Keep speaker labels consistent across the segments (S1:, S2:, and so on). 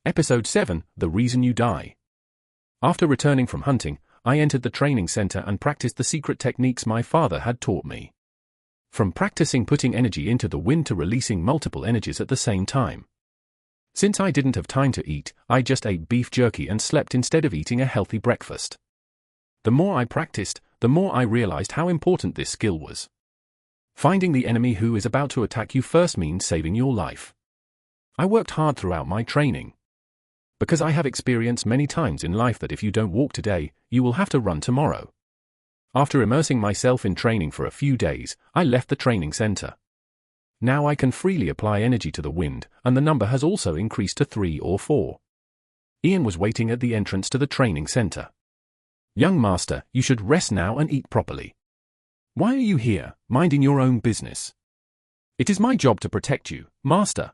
S1: Episode 7, The Reason You Die. After returning from hunting, I entered the training center and practiced the secret techniques my father had taught me. From practicing putting energy into the wind to releasing multiple energies at the same time. Since I didn't have time to eat, I just ate beef jerky and slept instead of eating a healthy breakfast. The more I practiced, the more I realized how important this skill was. Finding the enemy who is about to attack you first means saving your life. I worked hard throughout my training. Because I have experienced many times in life that if you don't walk today, you will have to run tomorrow. After immersing myself in training for a few days, I left the training center. Now I can freely apply energy to the wind, and the number has also increased to 3 or 4. Ian was waiting at the entrance to the training center. Young master, you should rest now and eat properly. Why are you here, minding your own business? It is my job to protect you, master.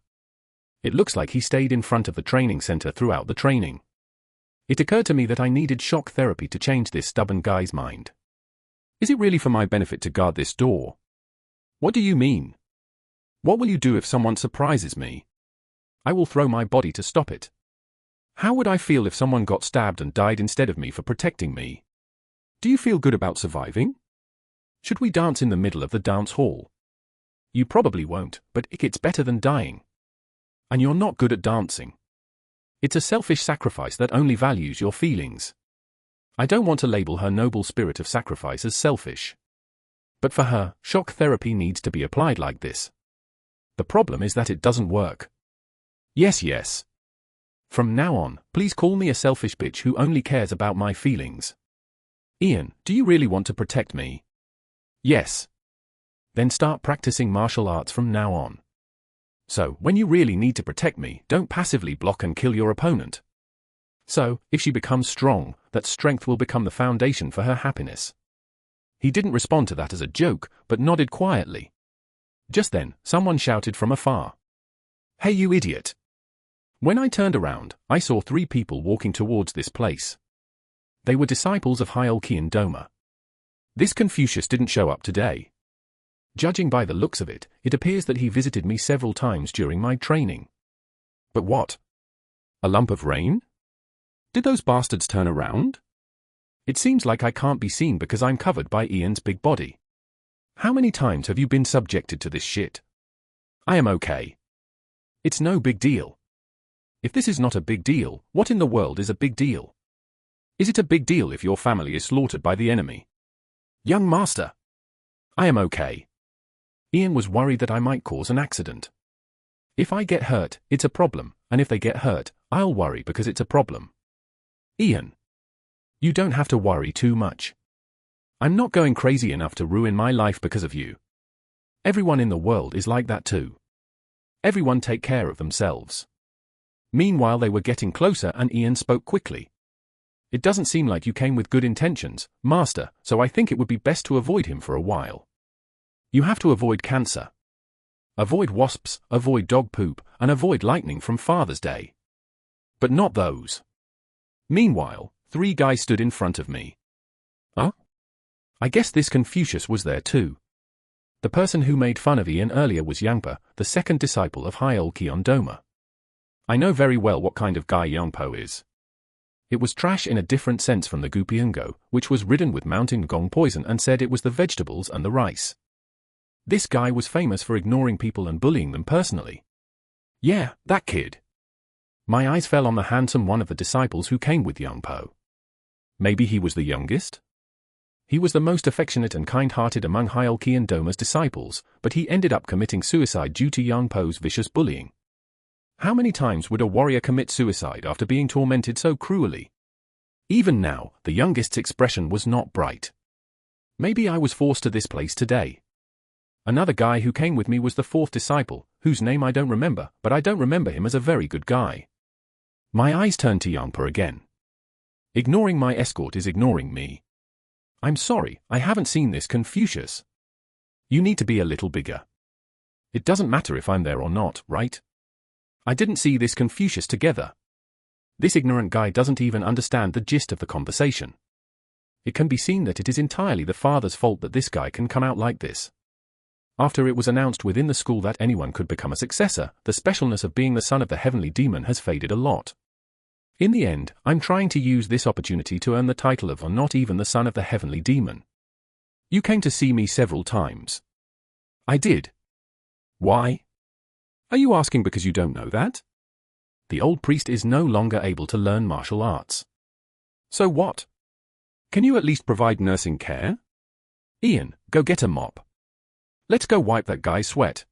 S1: It looks like he stayed in front of the training center throughout the training. It occurred to me that I needed shock therapy to change this stubborn guy's mind. Is it really for my benefit to guard this door? What do you mean? What will you do if someone surprises me? I will throw my body to stop it. How would I feel if someone got stabbed and died instead of me for protecting me? Do you feel good about surviving? Should we dance in the middle of the dance hall? You probably won't, but it's better than dying. And you're not good at dancing. It's a selfish sacrifice that only values your feelings. I don't want to label her noble spirit of sacrifice as selfish. But for her, shock therapy needs to be applied like this. The problem is that it doesn't work. Yes. From now on, please call me a selfish bitch who only cares about my feelings. Ian, do you really want to protect me? Yes. Then start practicing martial arts from now on. So, when you really need to protect me, don't passively block and kill your opponent. So, if she becomes strong, that strength will become the foundation for her happiness. He didn't respond to that as a joke, but nodded quietly. Just then, someone shouted from afar. Hey you idiot! When I turned around, I saw 3 people walking towards this place. They were disciples of Hyolkian Doma. This Confucius didn't show up today. Judging by the looks of it, it appears that he visited me several times during my training. But what? A lump of rain? Did those bastards turn around? It seems like I can't be seen because I'm covered by Ian's big body. How many times have you been subjected to this shit? I am okay. It's no big deal. If this is not a big deal, what in the world is a big deal? Is it a big deal if your family is slaughtered by the enemy? Young master. I am okay. Ian was worried that I might cause an accident. If I get hurt, it's a problem, and if they get hurt, I'll worry because it's a problem. Ian. You don't have to worry too much. I'm not going crazy enough to ruin my life because of you. Everyone in the world is like that too. Everyone take care of themselves. Meanwhile they were getting closer and Ian spoke quickly. It doesn't seem like you came with good intentions, master, so I think it would be best to avoid him for a while. You have to avoid cancer. Avoid wasps, avoid dog poop, and avoid lightning from Father's Day. But not those. Meanwhile, 3 guys stood in front of me. Huh? I guess this Confucius was there too. The person who made fun of Ian earlier was Yangpa, the second disciple of Hyolkian Doma. I know very well what kind of guy Yangpo is. It was trash in a different sense from the Gupyungo, which was ridden with mountain gong poison and said it was the vegetables and the rice. This guy was famous for ignoring people and bullying them personally. Yeah, that kid. My eyes fell on the handsome one of the disciples who came with Yangpo. Maybe he was the youngest? He was the most affectionate and kind-hearted among Hyolkian Doma's disciples, but he ended up committing suicide due to Yangpo's vicious bullying. How many times would a warrior commit suicide after being tormented so cruelly? Even now, the youngest's expression was not bright. Maybe I was forced to this place today. Another guy who came with me was the 4th disciple, whose name I don't remember, but I don't remember him as a very good guy. My eyes turned to Yangpa again. Ignoring my escort is ignoring me. I'm sorry, I haven't seen this Confucius. You need to be a little bigger. It doesn't matter if I'm there or not, right? I didn't see this Confucius together. This ignorant guy doesn't even understand the gist of the conversation. It can be seen that it is entirely the father's fault that this guy can come out like this. After it was announced within the school that anyone could become a successor, the specialness of being the son of the heavenly demon has faded a lot. In the end, I'm trying to use this opportunity to earn the title of not even the son of the heavenly demon. You came to see me several times. I did. Why? Are you asking because you don't know that? The old priest is no longer able to learn martial arts. So what? Can you at least provide nursing care? Ian, go get a mop. Let's go wipe that guy's sweat.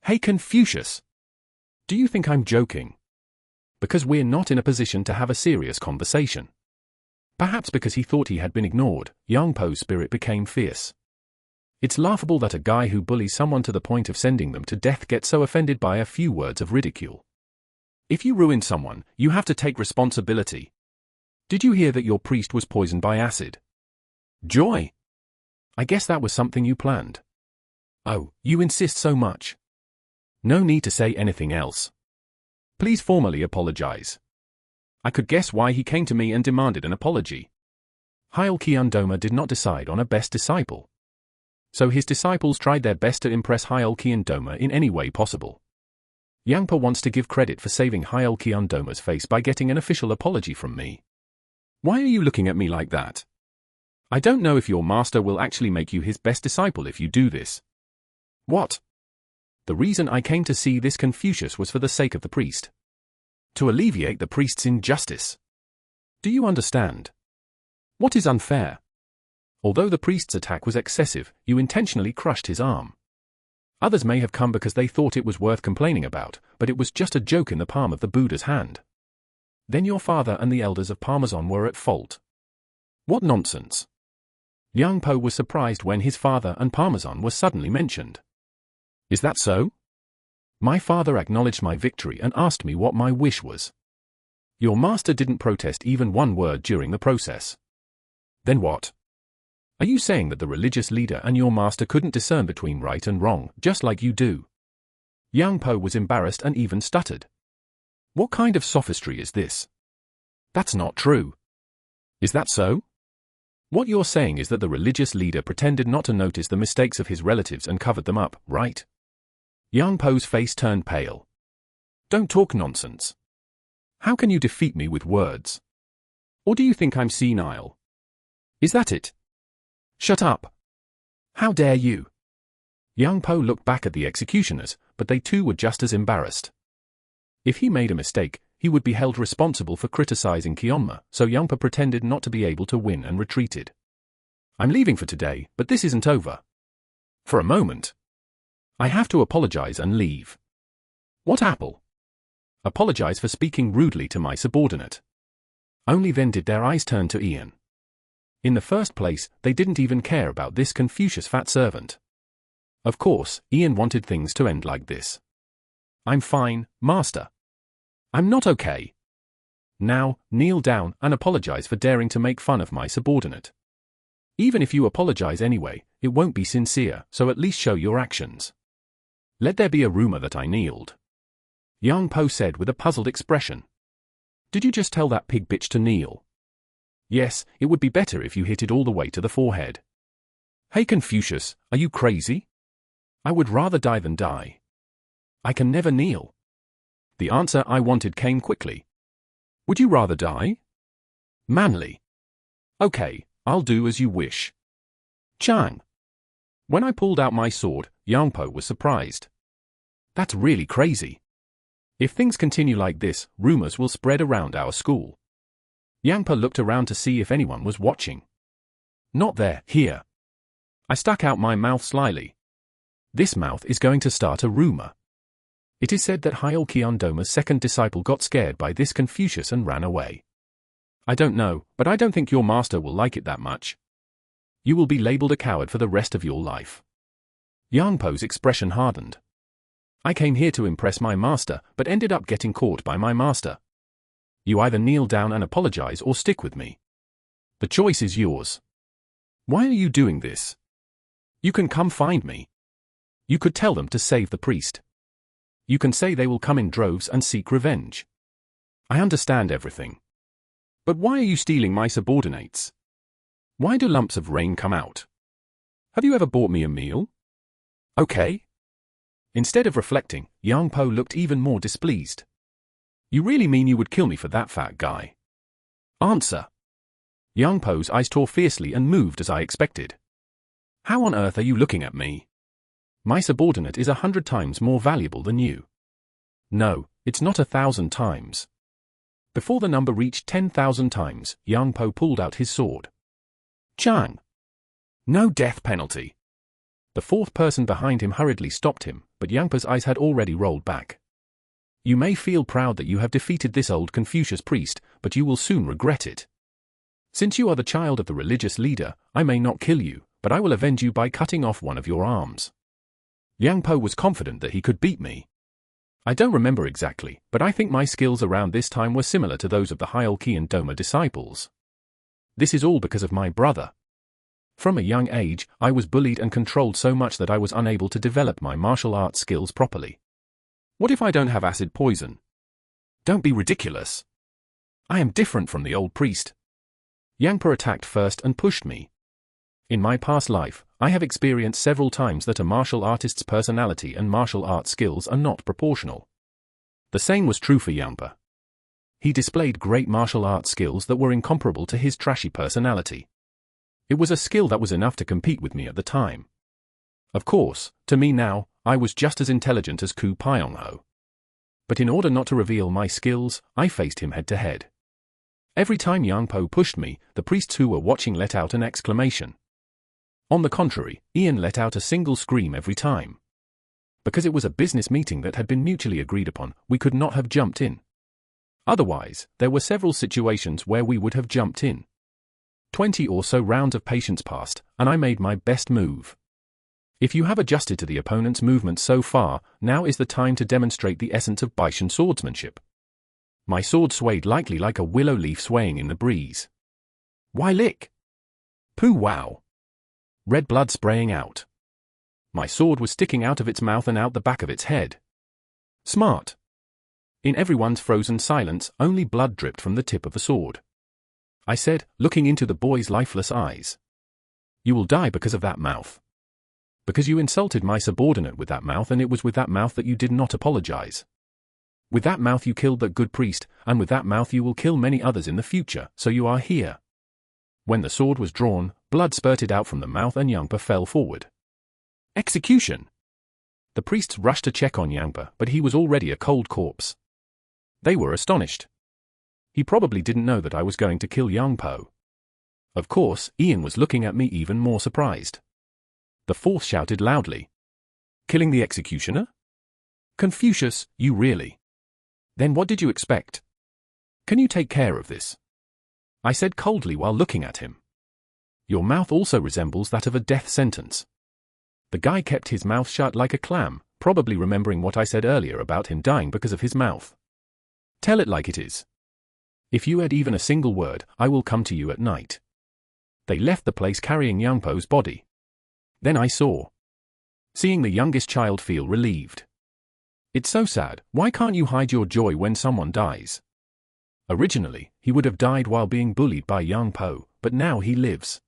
S1: Hey Confucius! Do you think I'm joking? Because we're not in a position to have a serious conversation. Perhaps because he thought he had been ignored, Yang Po's spirit became fierce. It's laughable that a guy who bullies someone to the point of sending them to death gets so offended by a few words of ridicule. If you ruined someone, you have to take responsibility. Did you hear that your priest was poisoned by acid? Joy! I guess that was something you planned. Oh, you insist so much. No need to say anything else. Please formally apologize. I could guess why he came to me and demanded an apology. Heil Doma did not decide on a best disciple. So his disciples tried their best to impress Heil Doma in any way possible. Yang Po wants to give credit for saving Heil Doma's face by getting an official apology from me. Why are you looking at me like that? I don't know if your master will actually make you his best disciple if you do this. What? The reason I came to see this Confucius was for the sake of the priest. To alleviate the priest's injustice. Do you understand? What is unfair? Although the priest's attack was excessive, you intentionally crushed his arm. Others may have come because they thought it was worth complaining about, but it was just a joke in the palm of the Buddha's hand. Then your father and the elders of Parmesan were at fault. What nonsense! Yang Po was surprised when his father and Parmesan were suddenly mentioned. Is that so? My father acknowledged my victory and asked me what my wish was. Your master didn't protest even one word during the process. Then what? Are you saying that the religious leader and your master couldn't discern between right and wrong, just like you do? Yang Po was embarrassed and even stuttered. What kind of sophistry is this? That's not true. Is that so? What you're saying is that the religious leader pretended not to notice the mistakes of his relatives and covered them up, right? Yang Po's face turned pale. Don't talk nonsense. How can you defeat me with words? Or do you think I'm senile? Is that it? Shut up. How dare you? Yang Po looked back at the executioners, but they too were just as embarrassed. If he made a mistake, he would be held responsible for criticizing Kionma, so Yang Po pretended not to be able to win and retreated. I'm leaving for today, but this isn't over. For a moment. I have to apologize and leave. What apple? Apologize for speaking rudely to my subordinate. Only then did their eyes turn to Ian. In the first place, they didn't even care about this Confucius fat servant. Of course, Ian wanted things to end like this. I'm fine, master. I'm not okay. Now, kneel down and apologize for daring to make fun of my subordinate. Even if you apologize anyway, it won't be sincere, so at least show your actions. Let there be a rumor that I kneeled. Yang Po said with a puzzled expression. Did you just tell that pig bitch to kneel? Yes, it would be better if you hit it all the way to the forehead. Hey Confucius, are you crazy? I would rather die than die. I can never kneel. The answer I wanted came quickly. Would you rather die? Manly. Okay, I'll do as you wish. Chang. When I pulled out my sword, Yang Po was surprised. That's really crazy. If things continue like this, rumors will spread around our school. Yang Po looked around to see if anyone was watching. Not there, here. I stuck out my mouth slyly. This mouth is going to start a rumor. It is said that Heil Doma's second disciple got scared by this Confucius and ran away. I don't know, but I don't think your master will like it that much. You will be labeled a coward for the rest of your life. Yang Po's expression hardened. I came here to impress my master, but ended up getting caught by my master. You either kneel down and apologize or stick with me. The choice is yours. Why are you doing this? You can come find me. You could tell them to save the priest. You can say they will come in droves and seek revenge. I understand everything. But why are you stealing my subordinates? Why do lumps of rain come out? Have you ever bought me a meal? Okay? Instead of reflecting, Yang Po looked even more displeased. You really mean you would kill me for that fat guy? Answer. Yang Po's eyes tore fiercely and moved as I expected. How on earth are you looking at me? My subordinate is 100 times more valuable than you. No, it's not 1,000 times. Before the number reached 10,000 times, Yang Po pulled out his sword. Chang. No death penalty. The fourth person behind him hurriedly stopped him, but Yang Po's eyes had already rolled back. You may feel proud that you have defeated this old Confucius priest, but you will soon regret it. Since you are the child of the religious leader, I may not kill you, but I will avenge you by cutting off one of your arms. Yang Po was confident that he could beat me. I don't remember exactly, but I think my skills around this time were similar to those of the Hyeolki and Doma disciples. This is all because of my brother. From a young age, I was bullied and controlled so much that I was unable to develop my martial arts skills properly. What if I don't have acid poison? Don't be ridiculous. I am different from the old priest. Yang Po attacked first and pushed me. In my past life, I have experienced several times that a martial artist's personality and martial art skills are not proportional. The same was true for Yang Po. He displayed great martial arts skills that were incomparable to his trashy personality. It was a skill that was enough to compete with me at the time. Of course, to me now, I was just as intelligent as Ku Pyong-ho. But in order not to reveal my skills, I faced him head to head. Every time Yang Po pushed me, the priests who were watching let out an exclamation. On the contrary, Ian let out a single scream every time. Because it was a business meeting that had been mutually agreed upon, we could not have jumped in. Otherwise, there were several situations where we would have jumped in. 20 or so rounds of patience passed, and I made my best move. If you have adjusted to the opponent's movement so far, now is the time to demonstrate the essence of Baishan swordsmanship. My sword swayed lightly like a willow leaf swaying in the breeze. Why lick? Pooh wow. Red blood spraying out. My sword was sticking out of its mouth and out the back of its head. Smart. In everyone's frozen silence, only blood dripped from the tip of the sword. I said, looking into the boy's lifeless eyes. You will die because of that mouth. Because you insulted my subordinate with that mouth, and it was with that mouth that you did not apologize. With that mouth you killed that good priest, and with that mouth you will kill many others in the future, so you are here. When the sword was drawn, blood spurted out from the mouth and Yang Po fell forward. Execution! The priests rushed to check on Yang Po, but he was already a cold corpse. They were astonished. He probably didn't know that I was going to kill Yang Po. Of course, Ian was looking at me even more surprised. The fourth shouted loudly. Killing the executioner? Confucius, you really? Then what did you expect? Can you take care of this? I said coldly while looking at him. Your mouth also resembles that of a death sentence. The guy kept his mouth shut like a clam, probably remembering what I said earlier about him dying because of his mouth. Tell it like it is. If you add even a single word, I will come to you at night. They left the place carrying Yang Po's body. Then I saw. Seeing the youngest child feel relieved. It's so sad, why can't you hide your joy when someone dies? Originally, he would have died while being bullied by Yang Po, but now he lives.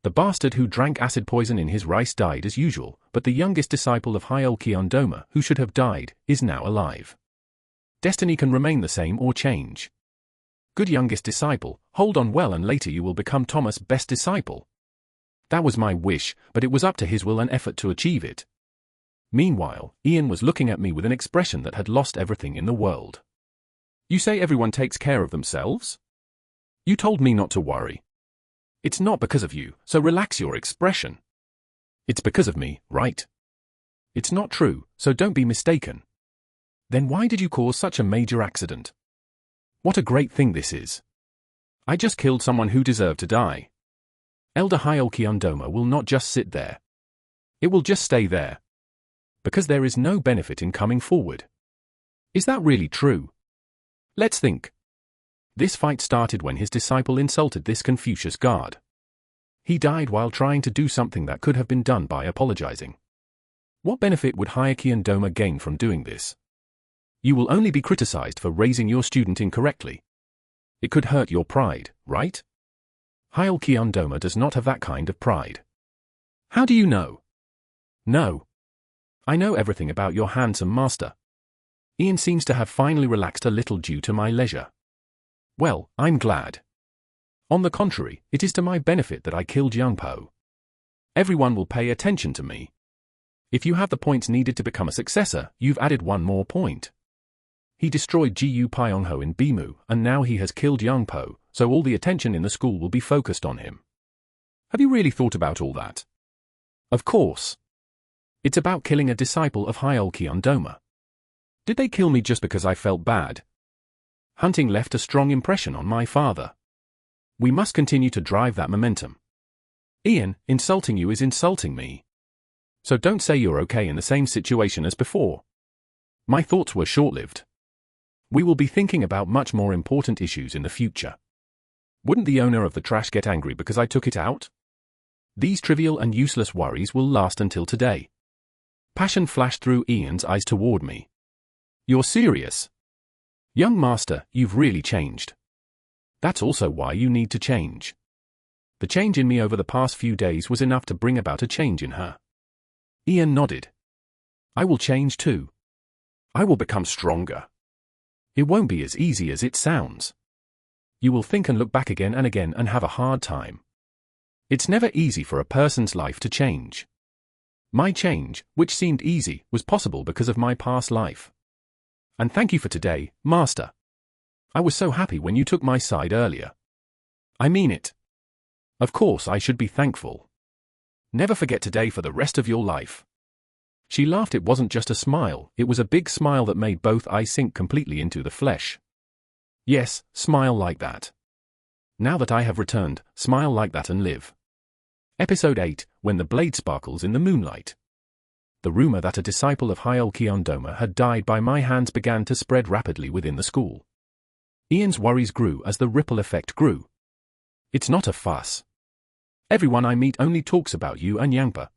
S1: The bastard who drank acid poison in his rice died as usual, but the youngest disciple of Hyeolki Doma, who should have died, is now alive. Destiny can remain the same or change. Good youngest disciple, hold on well and later you will become Thomas' best disciple. That was my wish, but it was up to his will and effort to achieve it. Meanwhile, Ian was looking at me with an expression that had lost everything in the world. You say everyone takes care of themselves? You told me not to worry. It's not because of you, so relax your expression. It's because of me, right? It's not true, so don't be mistaken. Then why did you cause such a major accident? What a great thing this is. I just killed someone who deserved to die. Elder Hyeolki Doma will not just sit there. It will just stay there. Because there is no benefit in coming forward. Is that really true? Let's think. This fight started when his disciple insulted this Confucius guard. He died while trying to do something that could have been done by apologizing. What benefit would Hyeolki Doma gain from doing this? You will only be criticized for raising your student incorrectly. It could hurt your pride, right? Hyeolki Doma does not have that kind of pride. How do you know? No. I know everything about your handsome master. Ian seems to have finally relaxed a little due to my leisure. Well, I'm glad. On the contrary, it is to my benefit that I killed young Po. Everyone will pay attention to me. If you have the points needed to become a successor, you've added one more point. He destroyed Gu Pyongho in Bimu, and now he has killed young Po, so all the attention in the school will be focused on him. Have you really thought about all that? Of course. It's about killing a disciple of Hyolkyondoma. Did they kill me just because I felt bad? Hunting left a strong impression on my father. We must continue to drive that momentum. Ian, insulting you is insulting me. So don't say you're okay in the same situation as before. My thoughts were short-lived. We will be thinking about much more important issues in the future. Wouldn't the owner of the trash get angry because I took it out? These trivial and useless worries will last until today. Passion flashed through Ian's eyes toward me. You're serious? Young master, you've really changed. That's also why you need to change. The change in me over the past few days was enough to bring about a change in her. Ian nodded. I will change too. I will become stronger. It won't be as easy as it sounds. You will think and look back again and have a hard time. It's never easy for a person's life to change. My change, which seemed easy, was possible because of my past life. And thank you for today, Master. I was so happy when you took my side earlier. I mean it. Of course I should be thankful. Never forget today for the rest of your life. She laughed. It wasn't just a smile, it was a big smile that made both eyes sink completely into the flesh. Yes, smile like that. Now that I have returned, smile like that and live. Episode 8, When the Blade Sparkles in the Moonlight. The rumor that a disciple of Hyolkyondoma had died by my hands began to spread rapidly within the school. Ian's worries grew as the ripple effect grew. It's not a fuss. Everyone I meet only talks about you and Yangpa.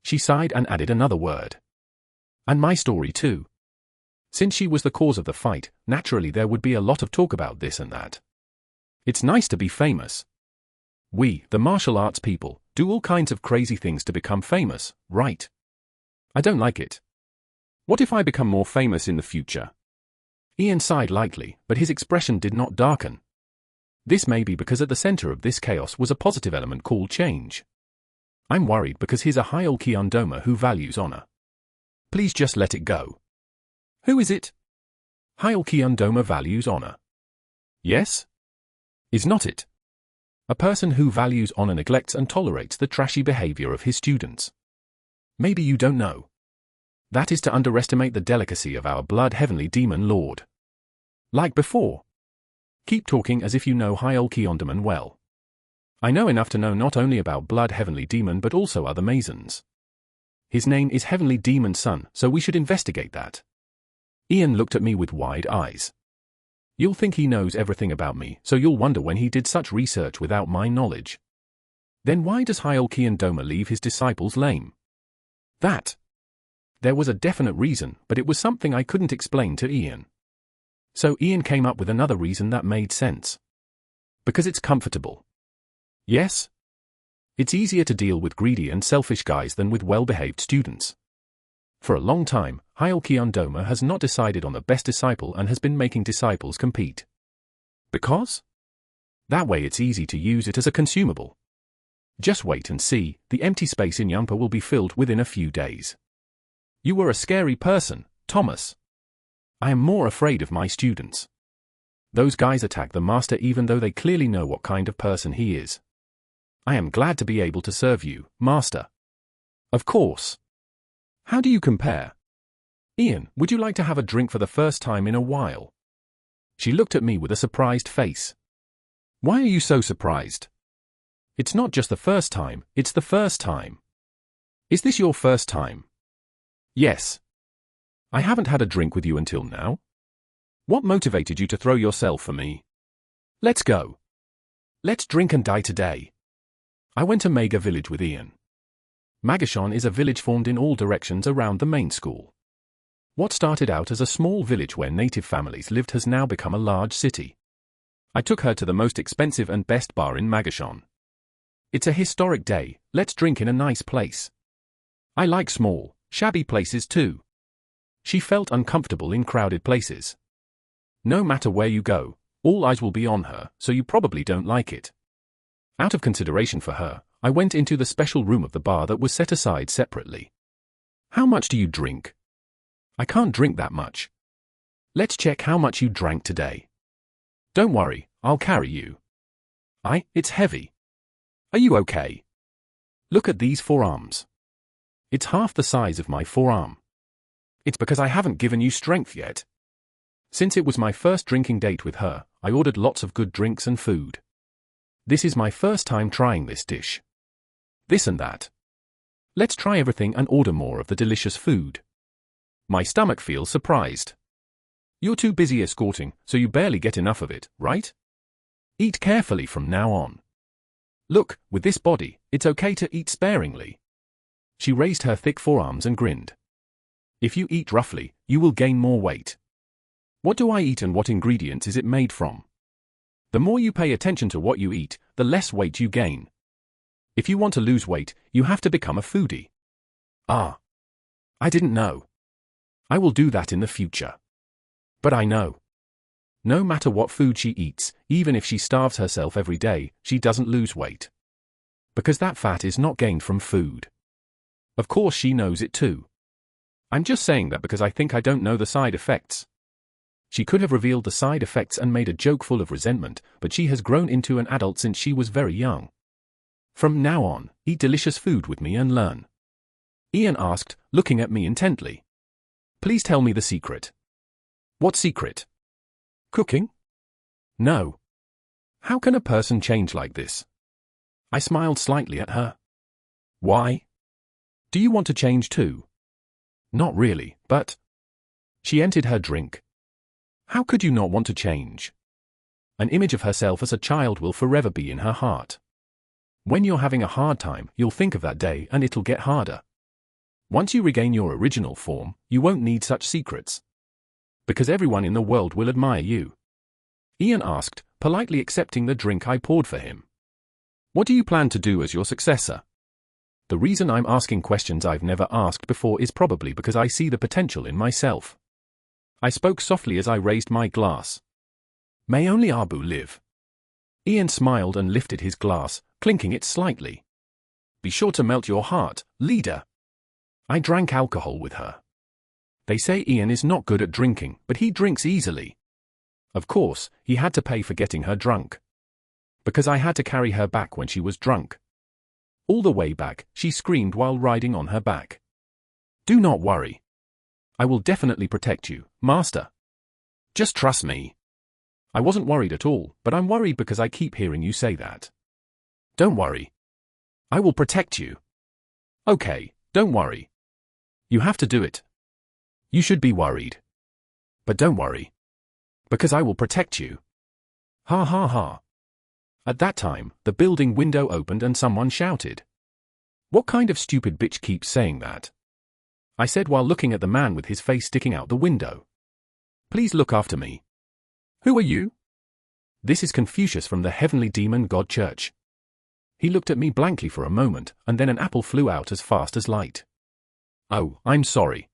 S1: She sighed and added another word. And my story too. Since she was the cause of the fight, naturally there would be a lot of talk about this and that. It's nice to be famous. We, the martial arts people, do all kinds of crazy things to become famous, right? I don't like it. What if I become more famous in the future? Ian sighed lightly, but his expression did not darken. This may be because at the center of this chaos was a positive element called change. I'm worried because he's a Hyolkyondoma who values honor. Please just let it go. Who is it? Hyolkyondoma values honor. Yes? Is not it? A person who values honor neglects and tolerates the trashy behavior of his students. Maybe you don't know. That is to underestimate the delicacy of our blood heavenly demon lord. Like before. Keep talking as if you know Hyolkyondaman well. I know enough to know not only about blood heavenly demon but also other Masons. His name is Heavenly Demon Son, so we should investigate that. Ian looked at me with wide eyes. You'll think he knows everything about me, so you'll wonder when he did such research without my knowledge. Then why does Hyolkyondoma leave his disciples lame? That. There was a definite reason, but it was something I couldn't explain to Ian. So Ian came up with another reason that made sense. Because it's comfortable. Yes? It's easier to deal with greedy and selfish guys than with well-behaved students. For a long time, Hyolkyondoma has not decided on the best disciple and has been making disciples compete. Because? That way it's easy to use it as a consumable. Just wait and see, the empty space in Yangpa will be filled within a few days. You were a scary person, Thomas. I am more afraid of my students. Those guys attack the master even though they clearly know what kind of person he is. I am glad to be able to serve you, master. Of course. How do you compare? Ian, would you like to have a drink for the first time in a while? She looked at me with a surprised face. Why are you so surprised? It's not just the first time, it's the first time. Is this your first time? Yes. I haven't had a drink with you until now. What motivated you to throw yourself for me? Let's go. Let's drink and die today. I went to Mega Village with Ian. Magashon is a village formed in all directions around the main school. What started out as a small village where native families lived has now become a large city. I took her to the most expensive and best bar in Magashon. It's a historic day, let's drink in a nice place. I like small, Shabby places too. She felt uncomfortable in crowded places. No matter where you go, all eyes will be on her, so you probably don't like it. Out of consideration for her, I went into the special room of the bar that was set aside separately. How much do you drink? I can't drink that much. Let's check how much you drank today. Don't worry, I'll carry you. It's heavy. Are you okay? Look at these forearms. It's half the size of my forearm. It's because I haven't given you strength yet. Since it was my first drinking date with her, I ordered lots of good drinks and food. This is my first time trying this dish. This and that. Let's try everything and order more of the delicious food. My stomach feels surprised. You're too busy escorting, so you barely get enough of it, right? Eat carefully from now on. Look, with this body, it's okay to eat sparingly. She raised her thick forearms and grinned. If you eat roughly, you will gain more weight. What do I eat and what ingredients is it made from? The more you pay attention to what you eat, the less weight you gain. If you want to lose weight, you have to become a foodie. Ah. I didn't know. I will do that in the future. But I know. No matter what food she eats, even if she starves herself every day, she doesn't lose weight. Because that fat is not gained from food. Of course she knows it too. I'm just saying that because I think I don't know the side effects. She could have revealed the side effects and made a joke full of resentment, but she has grown into an adult since she was very young. From now on, eat delicious food with me and learn. Ian asked, looking at me intently. Please tell me the secret. What secret? Cooking? No. How can a person change like this? I smiled slightly at her. Why? Do you want to change too? Not really, but... She emptied her drink. How could you not want to change? An image of herself as a child will forever be in her heart. When you're having a hard time, you'll think of that day and it'll get harder. Once you regain your original form, you won't need such secrets. Because everyone in the world will admire you. Ian asked, politely accepting the drink I poured for him. What do you plan to do as your successor? The reason I'm asking questions I've never asked before is probably because I see the potential in myself. I spoke softly as I raised my glass. May only Abu live. Ian smiled and lifted his glass, clinking it slightly. Be sure to melt your heart, leader. I drank alcohol with her. They say Ian is not good at drinking, but he drinks easily. Of course, he had to pay for getting her drunk. Because I had to carry her back when she was drunk. All the way back, she screamed while riding on her back. Do not worry. I will definitely protect you, Master. Just trust me. I wasn't worried at all, but I'm worried because I keep hearing you say that. Don't worry. I will protect you. Okay, don't worry. You have to do it. You should be worried. But don't worry. Because I will protect you. Ha ha ha. At that time, the building window opened and someone shouted. What kind of stupid bitch keeps saying that? I said while looking at the man with his face sticking out the window. Please look after me. Who are you? This is Confucius from the Heavenly Demon God Church. He looked at me blankly for a moment, and then an apple flew out as fast as light. Oh, I'm sorry.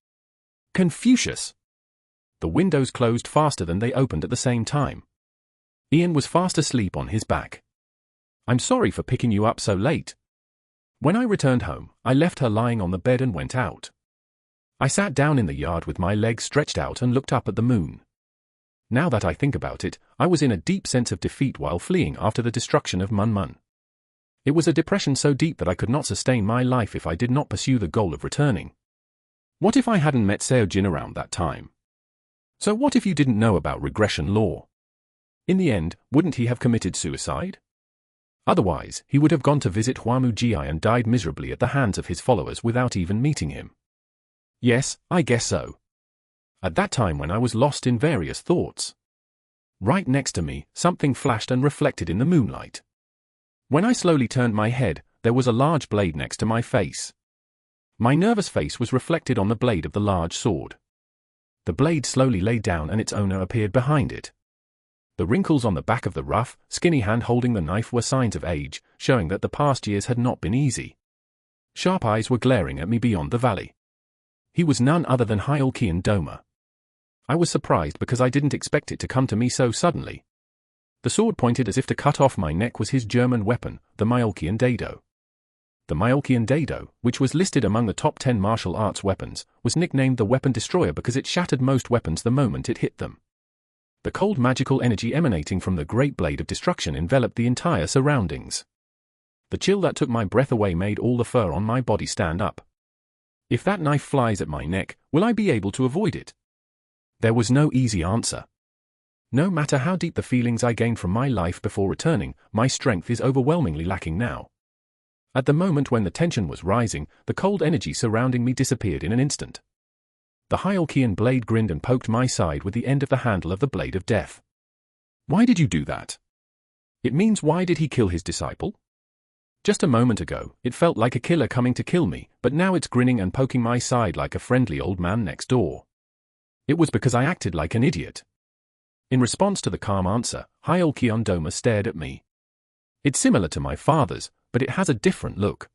S1: Confucius. The windows closed faster than they opened at the same time. Ian was fast asleep on his back. I'm sorry for picking you up so late. When I returned home, I left her lying on the bed and went out. I sat down in the yard with my legs stretched out and looked up at the moon. Now that I think about it, I was in a deep sense of defeat while fleeing after the destruction of Mun. It was a depression so deep that I could not sustain my life if I did not pursue the goal of returning. What if I hadn't met Seo Jin around that time? So what if you didn't know about regression law? In the end, wouldn't he have committed suicide? Otherwise, he would have gone to visit Huamu Ji and died miserably at the hands of his followers without even meeting him. Yes, I guess so. At that time when I was lost in various thoughts. Right next to me, something flashed and reflected in the moonlight. When I slowly turned my head, there was a large blade next to my face. My nervous face was reflected on the blade of the large sword. The blade slowly lay down and its owner appeared behind it. The wrinkles on the back of the rough, skinny hand holding the knife were signs of age, showing that the past years had not been easy. Sharp eyes were glaring at me beyond the valley. He was none other than Hyolkian Doma. I was surprised because I didn't expect it to come to me so suddenly. The sword pointed as if to cut off my neck was his German weapon, the Myolkian Dado. The Myolkian Dado, which was listed among the top 10 martial arts weapons, was nicknamed the Weapon Destroyer because it shattered most weapons the moment it hit them. The cold magical energy emanating from the great blade of destruction enveloped the entire surroundings. The chill that took my breath away made all the fur on my body stand up. If that knife flies at my neck, will I be able to avoid it? There was no easy answer. No matter how deep the feelings I gained from my life before returning, my strength is overwhelmingly lacking now. At the moment when the tension was rising, the cold energy surrounding me disappeared in an instant. The Hyolkian blade grinned and poked my side with the end of the handle of the blade of death. Why did you do that? It means why did he kill his disciple? Just a moment ago, it felt like a killer coming to kill me, but now it's grinning and poking my side like a friendly old man next door. It was because I acted like an idiot. In response to the calm answer, Hyolkian Doma stared at me. It's similar to my father's, but it has a different look.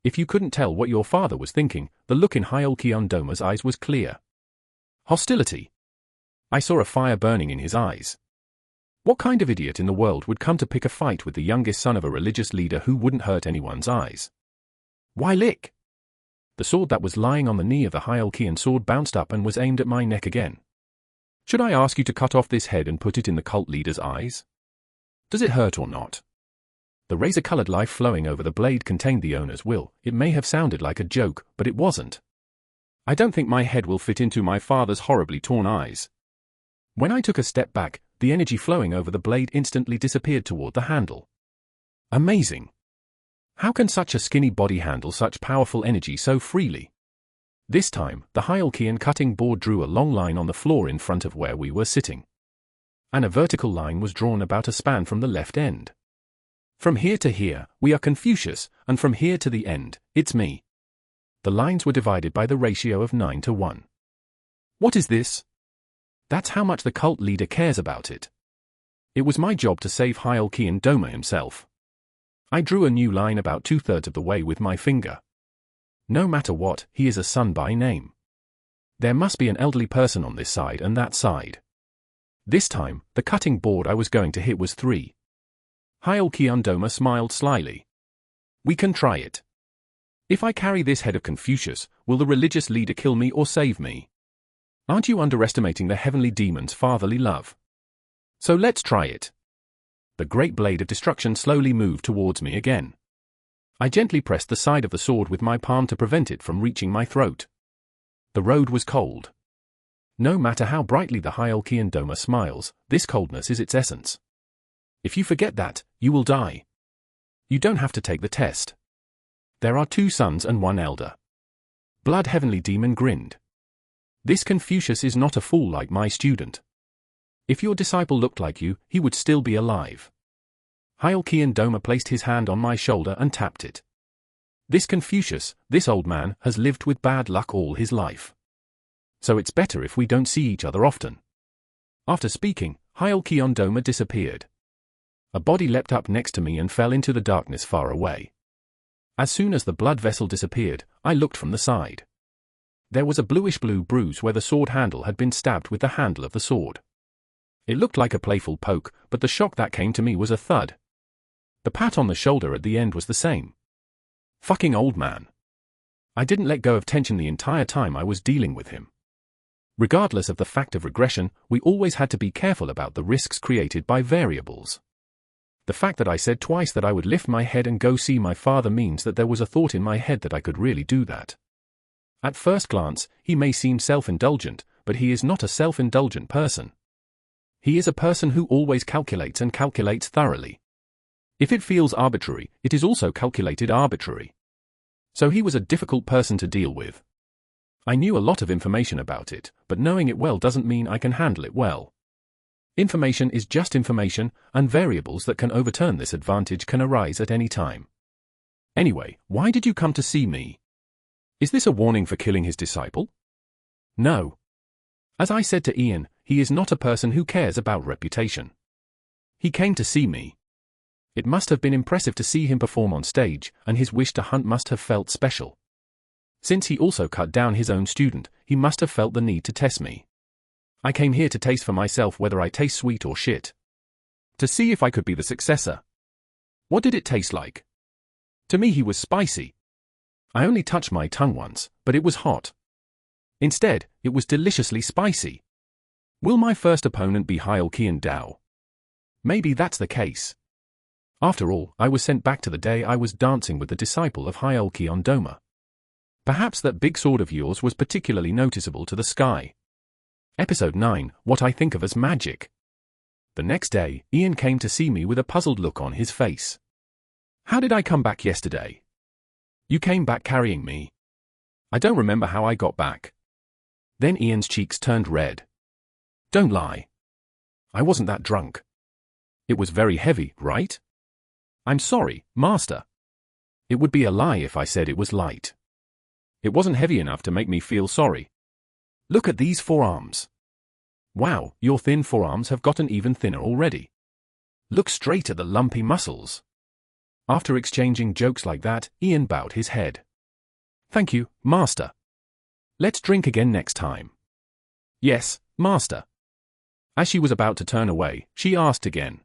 S1: If you couldn't tell what your father was thinking, the look in Hyolkian Doma's eyes was clear. Hostility. I saw a fire burning in his eyes. What kind of idiot in the world would come to pick a fight with the youngest son of a religious leader who wouldn't hurt anyone's eyes? Why lick? The sword that was lying on the knee of the Hyolkian sword bounced up and was aimed at my neck again. Should I ask you to cut off this head and put it in the cult leader's eyes? Does it hurt or not? The razor-colored life flowing over the blade contained the owner's will. It may have sounded like a joke, but it wasn't. I don't think my head will fit into my father's horribly torn eyes. When I took a step back, the energy flowing over the blade instantly disappeared toward the handle. Amazing! How can such a skinny body handle such powerful energy so freely? This time, the Hyolkian cutting board drew a long line on the floor in front of where we were sitting. And a vertical line was drawn about a span from the left end. From here to here, we are Confucius, and from here to the end, it's me. The lines were divided by the ratio of 9 to 1. What is this? That's how much the cult leader cares about it. It was my job to save Hyolkian Doma himself. I drew a new line about 2/3 of the way with my finger. No matter what, he is a son by name. There must be an elderly person on this side and that side. This time, the cutting board I was going to hit was 3. Hyolkian Doma smiled slyly. We can try it. If I carry this head of Confucius, will the religious leader kill me or save me? Aren't you underestimating the heavenly demon's fatherly love? So let's try it. The great blade of destruction slowly moved towards me again. I gently pressed the side of the sword with my palm to prevent it from reaching my throat. The road was cold. No matter how brightly the Hyolkian Doma smiles, this coldness is its essence. If you forget that, you will die. You don't have to take the test. There are 2 sons and 1 elder. Blood Heavenly Demon grinned. This Confucius is not a fool like my student. If your disciple looked like you, he would still be alive. Hyolkian Doma placed his hand on my shoulder and tapped it. This Confucius, this old man, has lived with bad luck all his life. So it's better if we don't see each other often. After speaking, Hyolkian Doma disappeared. A body leapt up next to me and fell into the darkness far away. As soon as the blood vessel disappeared, I looked from the side. There was a bluish-blue bruise where the sword handle had been stabbed with the handle of the sword. It looked like a playful poke, but the shock that came to me was a thud. The pat on the shoulder at the end was the same. Fucking old man. I didn't let go of tension the entire time I was dealing with him. Regardless of the fact of regression, we always had to be careful about the risks created by variables. The fact that I said twice that I would lift my head and go see my father means that there was a thought in my head that I could really do that. At first glance, he may seem self-indulgent, but he is not a self-indulgent person. He is a person who always calculates and calculates thoroughly. If it feels arbitrary, it is also calculated arbitrary. So he was a difficult person to deal with. I knew a lot of information about it, but knowing it well doesn't mean I can handle it well. Information is just information, and variables that can overturn this advantage can arise at any time. Anyway, why did you come to see me? Is this a warning for killing his disciple? No. As I said to Ian, he is not a person who cares about reputation. He came to see me. It must have been impressive to see him perform on stage, and his wish to hunt must have felt special. Since he also cut down his own student, he must have felt the need to test me. I came here to taste for myself whether I taste sweet or shit. To see if I could be the successor. What did it taste like? To me he was spicy. I only touched my tongue once, but it was hot. Instead, it was deliciously spicy. Will my first opponent be Hyolkian Dao? Maybe that's the case. After all, I was sent back to the day I was dancing with the disciple of Hyolkian Doma. Perhaps that big sword of yours was particularly noticeable to the sky. Episode 9, What I Think of as Magic. The next day, Ian came to see me with a puzzled look on his face. How did I come back yesterday? You came back carrying me. I don't remember how I got back. Then Ian's cheeks turned red. Don't lie. I wasn't that drunk. It was very heavy, right? I'm sorry, Master. It would be a lie if I said it was light. It wasn't heavy enough to make me feel sorry. Look at these forearms. Wow, your thin forearms have gotten even thinner already. Look straight at the lumpy muscles. After exchanging jokes like that, Ian bowed his head. Thank you, Master. Let's drink again next time. Yes, Master. As she was about to turn away, she asked again.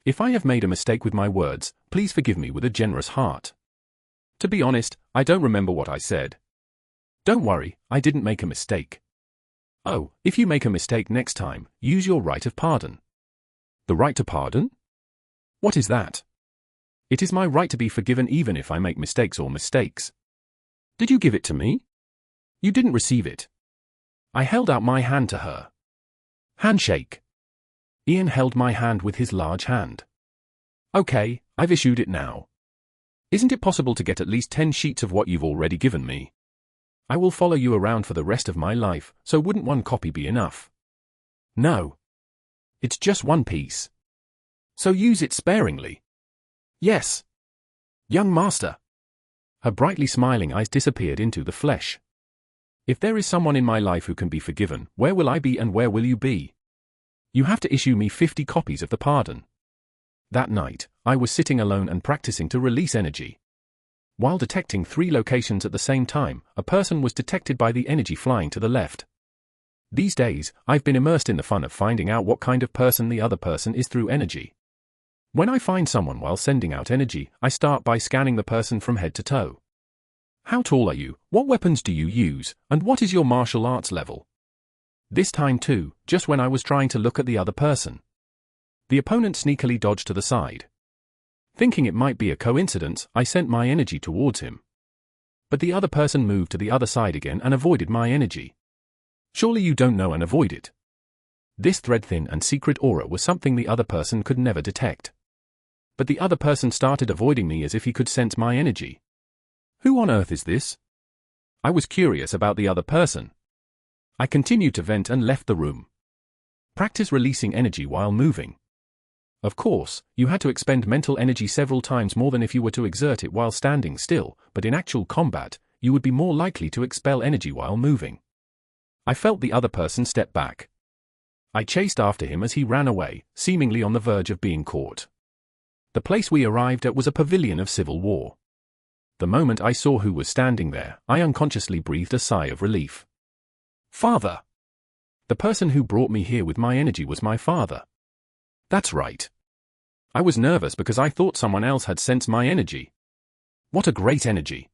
S1: If I have made a mistake with my words, please forgive me with a generous heart. To be honest, I don't remember what I said. Don't worry, I didn't make a mistake. Oh, if you make a mistake next time, use your right of pardon. The right to pardon? What is that? It is my right to be forgiven even if I make mistakes or mistakes. Did you give it to me? You didn't receive it. I held out my hand to her. Handshake. Ian held my hand with his large hand. Okay, I've issued it now. Isn't it possible to get at least 10 sheets of what you've already given me? I will follow you around for the rest of my life, so wouldn't one copy be enough? No. It's just one piece. So use it sparingly. Yes. Young Master. Her brightly smiling eyes disappeared into the flesh. If there is someone in my life who can be forgiven, where will I be and where will you be? You have to issue me 50 copies of the pardon. That night, I was sitting alone and practicing to release energy. While detecting 3 locations at the same time, a person was detected by the energy flying to the left. These days, I've been immersed in the fun of finding out what kind of person the other person is through energy. When I find someone while sending out energy, I start by scanning the person from head to toe. How tall are you? What weapons do you use? And what is your martial arts level? This time too, just when I was trying to look at the other person. The opponent sneakily dodged to the side. Thinking it might be a coincidence, I sent my energy towards him. But the other person moved to the other side again and avoided my energy. Surely you don't know and avoid it. This thread-thin and secret aura was something the other person could never detect. But the other person started avoiding me as if he could sense my energy. Who on earth is this? I was curious about the other person. I continued to vent and left the room. Practice releasing energy while moving. Of course, you had to expend mental energy several times more than if you were to exert it while standing still, but in actual combat, you would be more likely to expel energy while moving. I felt the other person step back. I chased after him as he ran away, seemingly on the verge of being caught. The place we arrived at was a pavilion of civil war. The moment I saw who was standing there, I unconsciously breathed a sigh of relief. Father! The person who brought me here with my energy was my father. That's right. I was nervous because I thought someone else had sensed my energy. What a great energy.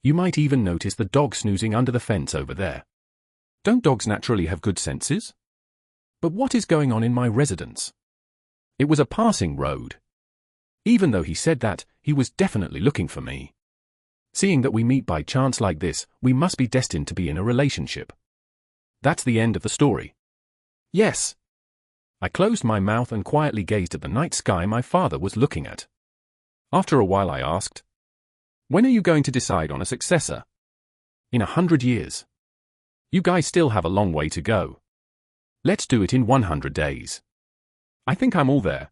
S1: You might even notice the dog snoozing under the fence over there. Don't dogs naturally have good senses? But what is going on in my residence? It was a passing road. Even though he said that, he was definitely looking for me. Seeing that we meet by chance like this, we must be destined to be in a relationship. That's the end of the story. Yes. I closed my mouth and quietly gazed at the night sky my father was looking at. After a while I asked, when are you going to decide on a successor? In 100 years. You guys still have a long way to go. Let's do it in 100 days. I think I'm all there.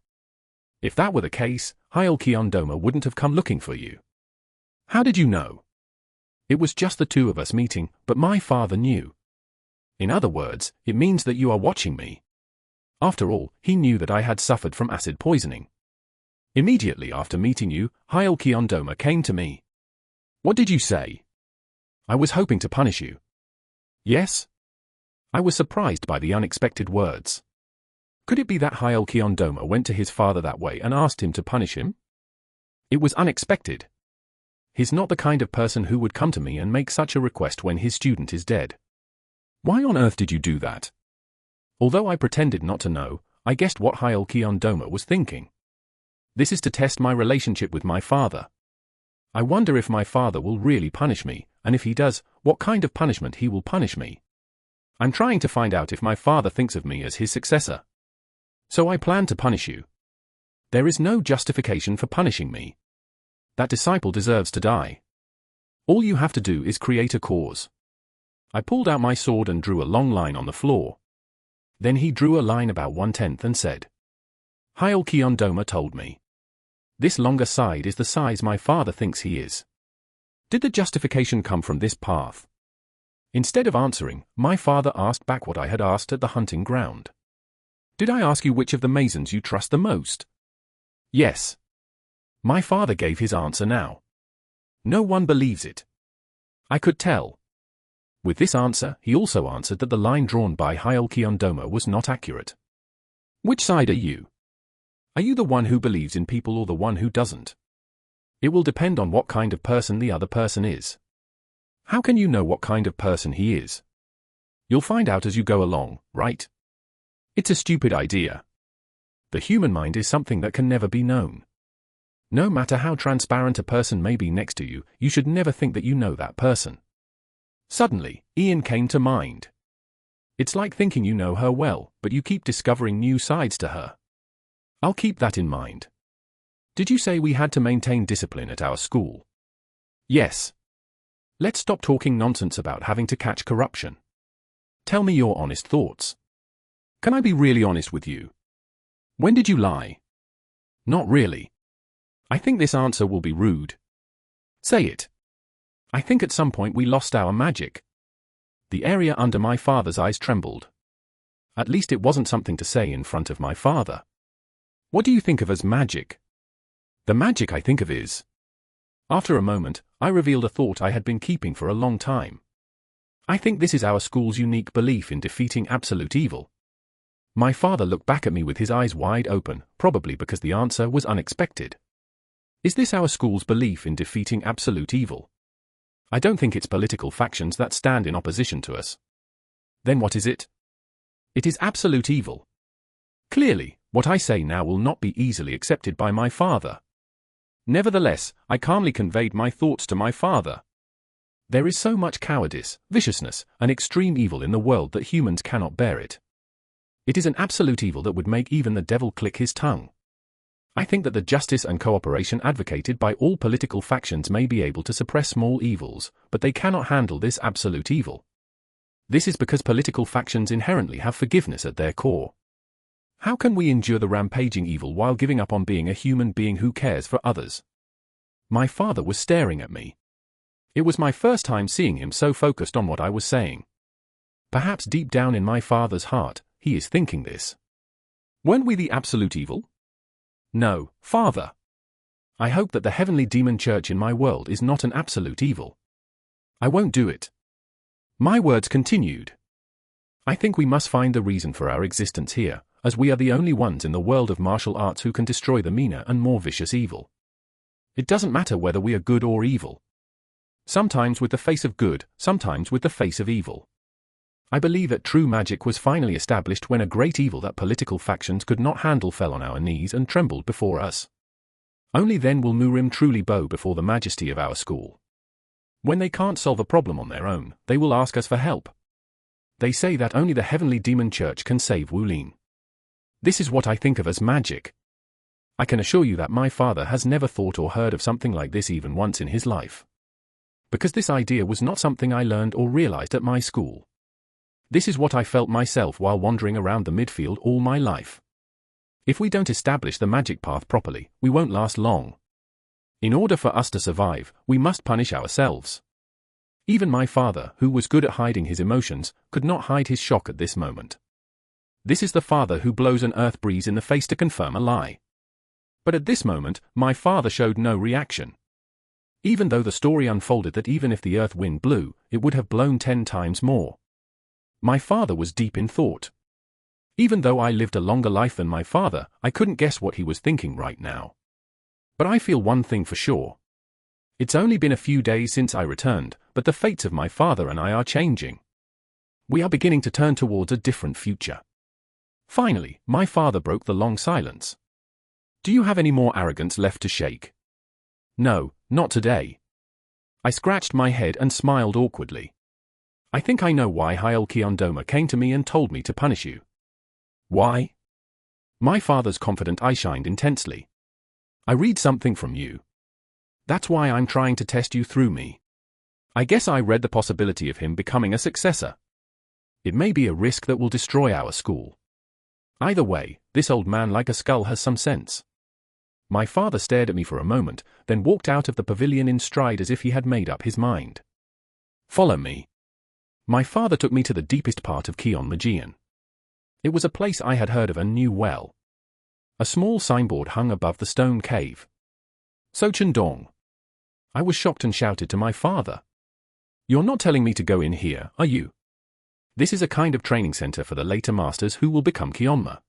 S1: If that were the case, Hyolkian Doma wouldn't have come looking for you. How did you know? It was just the two of us meeting, but my father knew. In other words, it means that you are watching me. After all, he knew that I had suffered from acid poisoning. Immediately after meeting you, Hyolkian Doma came to me. What did you say? I was hoping to punish you. Yes? I was surprised by the unexpected words. Could it be that Hyolkyondoma went to his father that way and asked him to punish him? It was unexpected. He's not the kind of person who would come to me and make such a request when his student is dead. Why on earth did you do that? Although I pretended not to know, I guessed what Hyolkyondoma was thinking. This is to test my relationship with my father. I wonder if my father will really punish me, and if he does, what kind of punishment he will punish me. I'm trying to find out if my father thinks of me as his successor. So I plan to punish you. There is no justification for punishing me. That disciple deserves to die. All you have to do is create a cause. I pulled out my sword and drew a long line on the floor. Then he drew a line about 1/10 and said, Hyolkyondoma told me. This longer side is the size my father thinks he is. Did the justification come from this path? Instead of answering, my father asked back what I had asked at the hunting ground. Did I ask you which of the Masons you trust the most? Yes. My father gave his answer now. No one believes it. I could tell. With this answer, he also answered that the line drawn by Hyolkyondoma was not accurate. Which side are you? Are you the one who believes in people or the one who doesn't? It will depend on what kind of person the other person is. How can you know what kind of person he is? You'll find out as you go along, right? It's a stupid idea. The human mind is something that can never be known. No matter how transparent a person may be next to you, you should never think that you know that person. Suddenly, Ian came to mind. It's like thinking you know her well, but you keep discovering new sides to her. I'll keep that in mind. Did you say we had to maintain discipline at our school? Yes. Let's stop talking nonsense about having to catch corruption. Tell me your honest thoughts. Can I be really honest with you? When did you lie? Not really. I think this answer will be rude. Say it. I think at some point we lost our magic. The area under my father's eyes trembled. At least it wasn't something to say in front of my father. What do you think of as magic? The magic I think of is... After a moment, I revealed a thought I had been keeping for a long time. I think this is our school's unique belief in defeating absolute evil. My father looked back at me with his eyes wide open, probably because the answer was unexpected. Is this our school's belief in defeating absolute evil? I don't think it's political factions that stand in opposition to us. Then what is it? It is absolute evil. Clearly, what I say now will not be easily accepted by my father. Nevertheless, I calmly conveyed my thoughts to my father. There is so much cowardice, viciousness, and extreme evil in the world that humans cannot bear it. It is an absolute evil that would make even the devil click his tongue. I think that the justice and cooperation advocated by all political factions may be able to suppress small evils, but they cannot handle this absolute evil. This is because political factions inherently have forgiveness at their core. How can we endure the rampaging evil while giving up on being a human being who cares for others? My father was staring at me. It was my first time seeing him so focused on what I was saying. Perhaps deep down in my father's heart, he is thinking this. Weren't we the absolute evil? No, Father. I hope that the heavenly demon church in my world is not an absolute evil. I won't do it. My words continued. I think we must find the reason for our existence here, as we are the only ones in the world of martial arts who can destroy the meaner and more vicious evil. It doesn't matter whether we are good or evil. Sometimes with the face of good, sometimes with the face of evil. I believe that true magic was finally established when a great evil that political factions could not handle fell on our knees and trembled before us. Only then will Murim truly bow before the majesty of our school. When they can't solve a problem on their own, they will ask us for help. They say that only the heavenly demon church can save Wulin. This is what I think of as magic. I can assure you that my father has never thought or heard of something like this even once in his life. Because this idea was not something I learned or realized at my school. This is what I felt myself while wandering around the midfield all my life. If we don't establish the magic path properly, we won't last long. In order for us to survive, we must punish ourselves. Even my father, who was good at hiding his emotions, could not hide his shock at this moment. This is the father who blows an earth breeze in the face to confirm a lie. But at this moment, my father showed no reaction. even though the story unfolded that even if the earth wind blew, it would have blown 10 times more. My father was deep in thought. Even though I lived a longer life than my father, I couldn't guess what he was thinking right now. But I feel one thing for sure. It's only been a few days since I returned, but the fates of my father and I are changing. We are beginning to turn towards a different future. Finally, my father broke the long silence. Do you have any more arrogance left to shake? No, not today. I scratched my head and smiled awkwardly. I think I know why Hyul Kyondoma came to me and told me to punish you. Why? My father's confident eye shined intensely. I read something from you. That's why I'm trying to test you through me. I guess I read the possibility of him becoming a successor. It may be a risk that will destroy our school. Either way, this old man like a skull has some sense. My father stared at me for a moment, then walked out of the pavilion in stride as if he had made up his mind. Follow me. My father took me to the deepest part of Kyeonmajian. It was a place I had heard of and knew well. A small signboard hung above the stone cave. Socheon-dong. I was shocked and shouted to my father. You're not telling me to go in here, are you? This is a kind of training center for the later masters who will become Kyonma.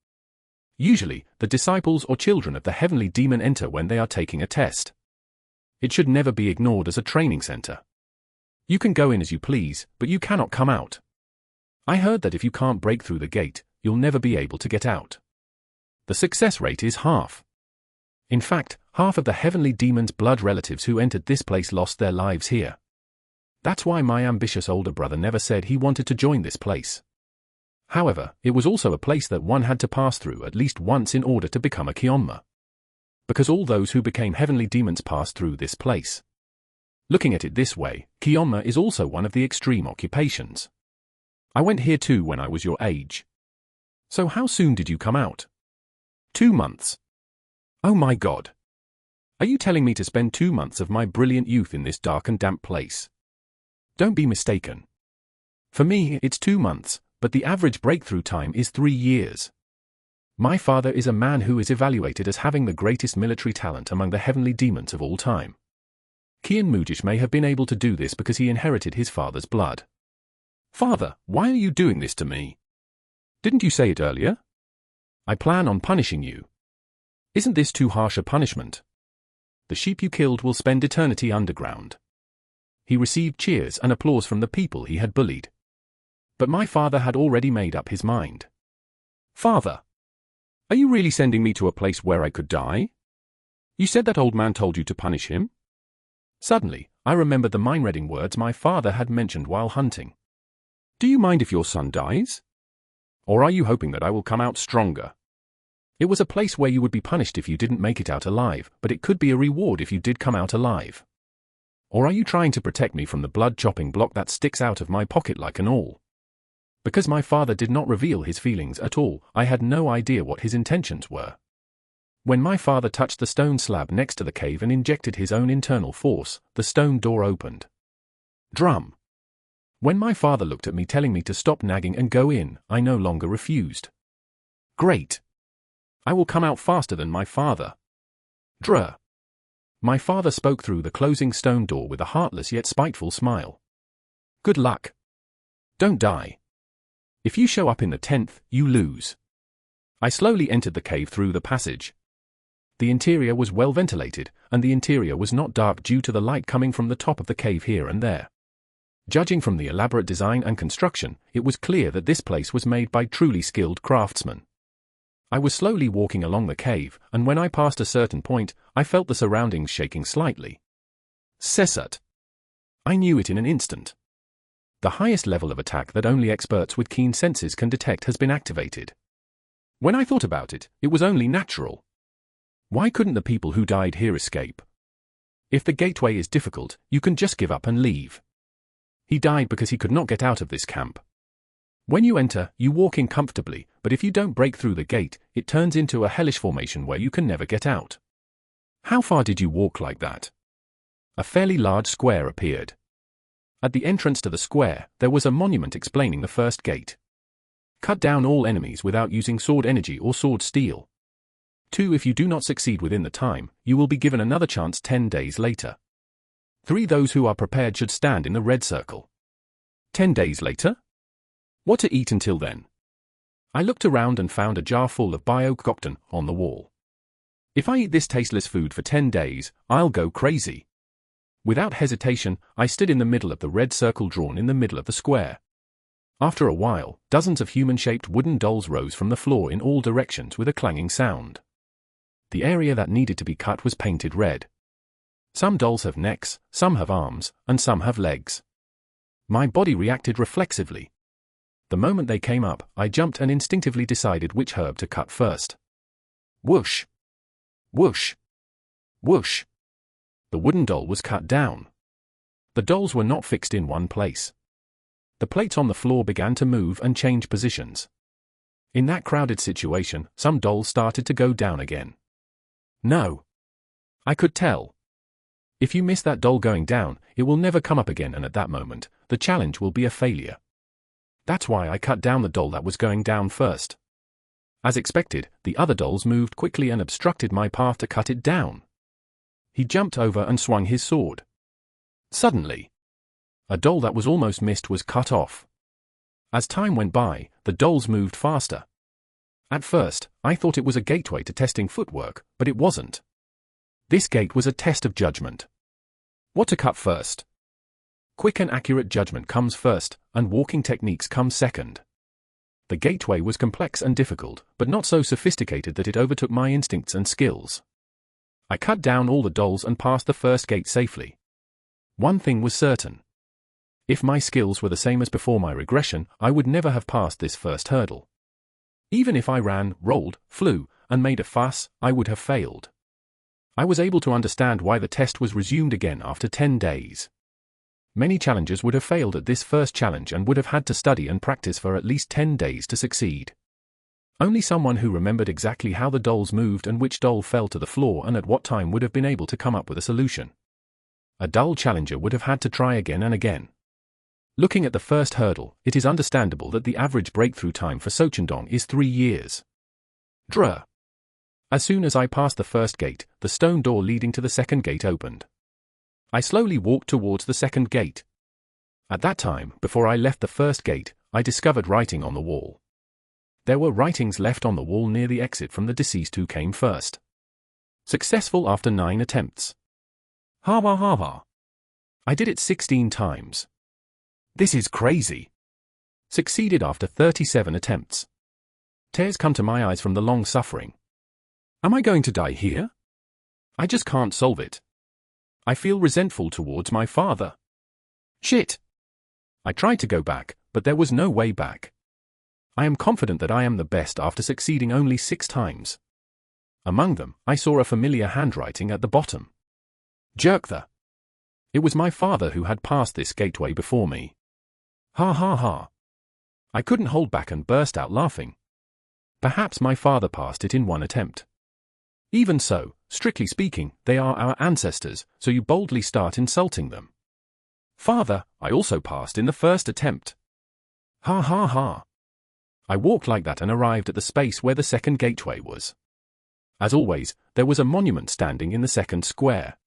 S1: Usually, the disciples or children of the heavenly demon enter when they are taking a test. It should never be ignored as a training center. You can go in as you please, but you cannot come out. I heard that if you can't break through the gate, you'll never be able to get out. The success rate is half. In fact, half of the heavenly demon's blood relatives who entered this place lost their lives here. That's why my ambitious older brother never said he wanted to join this place. However, it was also a place that one had to pass through at least once in order to become a Kyonma. Because all those who became heavenly demons passed through this place. Looking at it this way, Kyonma is also one of the extreme occupations. I went here too when I was your age. So how soon did you come out? 2 months. Oh my God. Are you telling me to spend 2 months of my brilliant youth in this dark and damp place? Don't be mistaken. For me, it's 2 months, but the average breakthrough time is 3 years. My father is a man who is evaluated as having the greatest military talent among the heavenly demons of all time. Kian Mujish may have been able to do this because he inherited his father's blood. Father, why are you doing this to me? Didn't you say it earlier? I plan on punishing you. Isn't this too harsh a punishment? The sheep you killed will spend eternity underground. He received cheers and applause from the people he had bullied. But my father had already made up his mind. Father, are you really sending me to a place where I could die? You said that old man told you to punish him? Suddenly, I remembered the mind-reading words my father had mentioned while hunting. Do you mind if your son dies? Or are you hoping that I will come out stronger? It was a place where you would be punished if you didn't make it out alive, but it could be a reward if you did come out alive. Or are you trying to protect me from the blood-chopping block that sticks out of my pocket like an awl? Because my father did not reveal his feelings at all, I had no idea what his intentions were. When my father touched the stone slab next to the cave and injected his own internal force, the stone door opened. Drum. When my father looked at me telling me to stop nagging and go in, I no longer refused. Great. I will come out faster than my father. Druh. My father spoke through the closing stone door with a heartless yet spiteful smile. Good luck. Don't die. If you show up in the 10th, you lose. I slowly entered the cave through the passage. The interior was well ventilated, and the interior was not dark due to the light coming from the top of the cave here and there. Judging from the elaborate design and construction, it was clear that this place was made by truly skilled craftsmen. I was slowly walking along the cave, and when I passed a certain point, I felt the surroundings shaking slightly. Sesut. I knew it in an instant. The highest level of attack that only experts with keen senses can detect has been activated. When I thought about it, it was only natural. Why couldn't the people who died here escape? If the gateway is difficult, you can just give up and leave. He died because he could not get out of this camp. When you enter, you walk in comfortably, but if you don't break through the gate, it turns into a hellish formation where you can never get out. How far did you walk like that? A fairly large square appeared. At the entrance to the square, there was a monument explaining the first gate. Cut down all enemies without using sword energy or sword steel. 2. If you do not succeed within the time, you will be given another chance 10 days later. 3. Those who are prepared should stand in the red circle. 10 days later? What to eat until then? I looked around and found a jar full of biokokton on the wall. If I eat this tasteless food for 10 days, I'll go crazy. Without hesitation, I stood in the middle of the red circle drawn in the middle of the square. After a while, dozens of human-shaped wooden dolls rose from the floor in all directions with a clanging sound. The area that needed to be cut was painted red. Some dolls have necks, some have arms, and some have legs. My body reacted reflexively. The moment they came up, I jumped and instinctively decided which herb to cut first. Whoosh! Whoosh! Whoosh! The wooden doll was cut down. The dolls were not fixed in one place. The plates on the floor began to move and change positions. In that crowded situation, some dolls started to go down again. No. I could tell. If you miss that doll going down, it will never come up again, and at that moment, the challenge will be a failure. That's why I cut down the doll that was going down first. As expected, the other dolls moved quickly and obstructed my path to cut it down. He jumped over and swung his sword. Suddenly, a doll that was almost missed was cut off. As time went by, the dolls moved faster. At first, I thought it was a gateway to testing footwork, but it wasn't. This gate was a test of judgment. What to cut first? Quick and accurate judgment comes first, and walking techniques come second. The gateway was complex and difficult, but not so sophisticated that it overtook my instincts and skills. I cut down all the dolls and passed the first gate safely. One thing was certain. If my skills were the same as before my regression, I would never have passed this first hurdle. Even if I ran, rolled, flew, and made a fuss, I would have failed. I was able to understand why the test was resumed again after 10 days. Many challengers would have failed at this first challenge and would have had to study and practice for at least 10 days to succeed. Only someone who remembered exactly how the dolls moved and which doll fell to the floor and at what time would have been able to come up with a solution. A dull challenger would have had to try again and again. Looking at the first hurdle, it is understandable that the average breakthrough time for Sochendong is 3 years. Drr. As soon as I passed the first gate, the stone door leading to the second gate opened. I slowly walked towards the second gate. At that time, before I left the first gate, I discovered writing on the wall. There were writings left on the wall near the exit from the deceased who came first. Successful after 9 attempts. Hawa hawa. I did it 16 times. This is crazy. Succeeded after 37 attempts. Tears come to my eyes from the long suffering. Am I going to die here? I just can't solve it. I feel resentful towards my father. Shit. I tried to go back, but there was no way back. I am confident that I am the best after succeeding only 6 times. Among them, I saw a familiar handwriting at the bottom. Jerk the. It was my father who had passed this gateway before me. Ha ha ha. I couldn't hold back and burst out laughing. Perhaps my father passed it in 1 attempt. Even so, strictly speaking, they are our ancestors, so you boldly start insulting them. Father, I also passed in the first attempt. Ha ha ha. I walked like that and arrived at the space where the second gateway was. As always, there was a monument standing in the second square.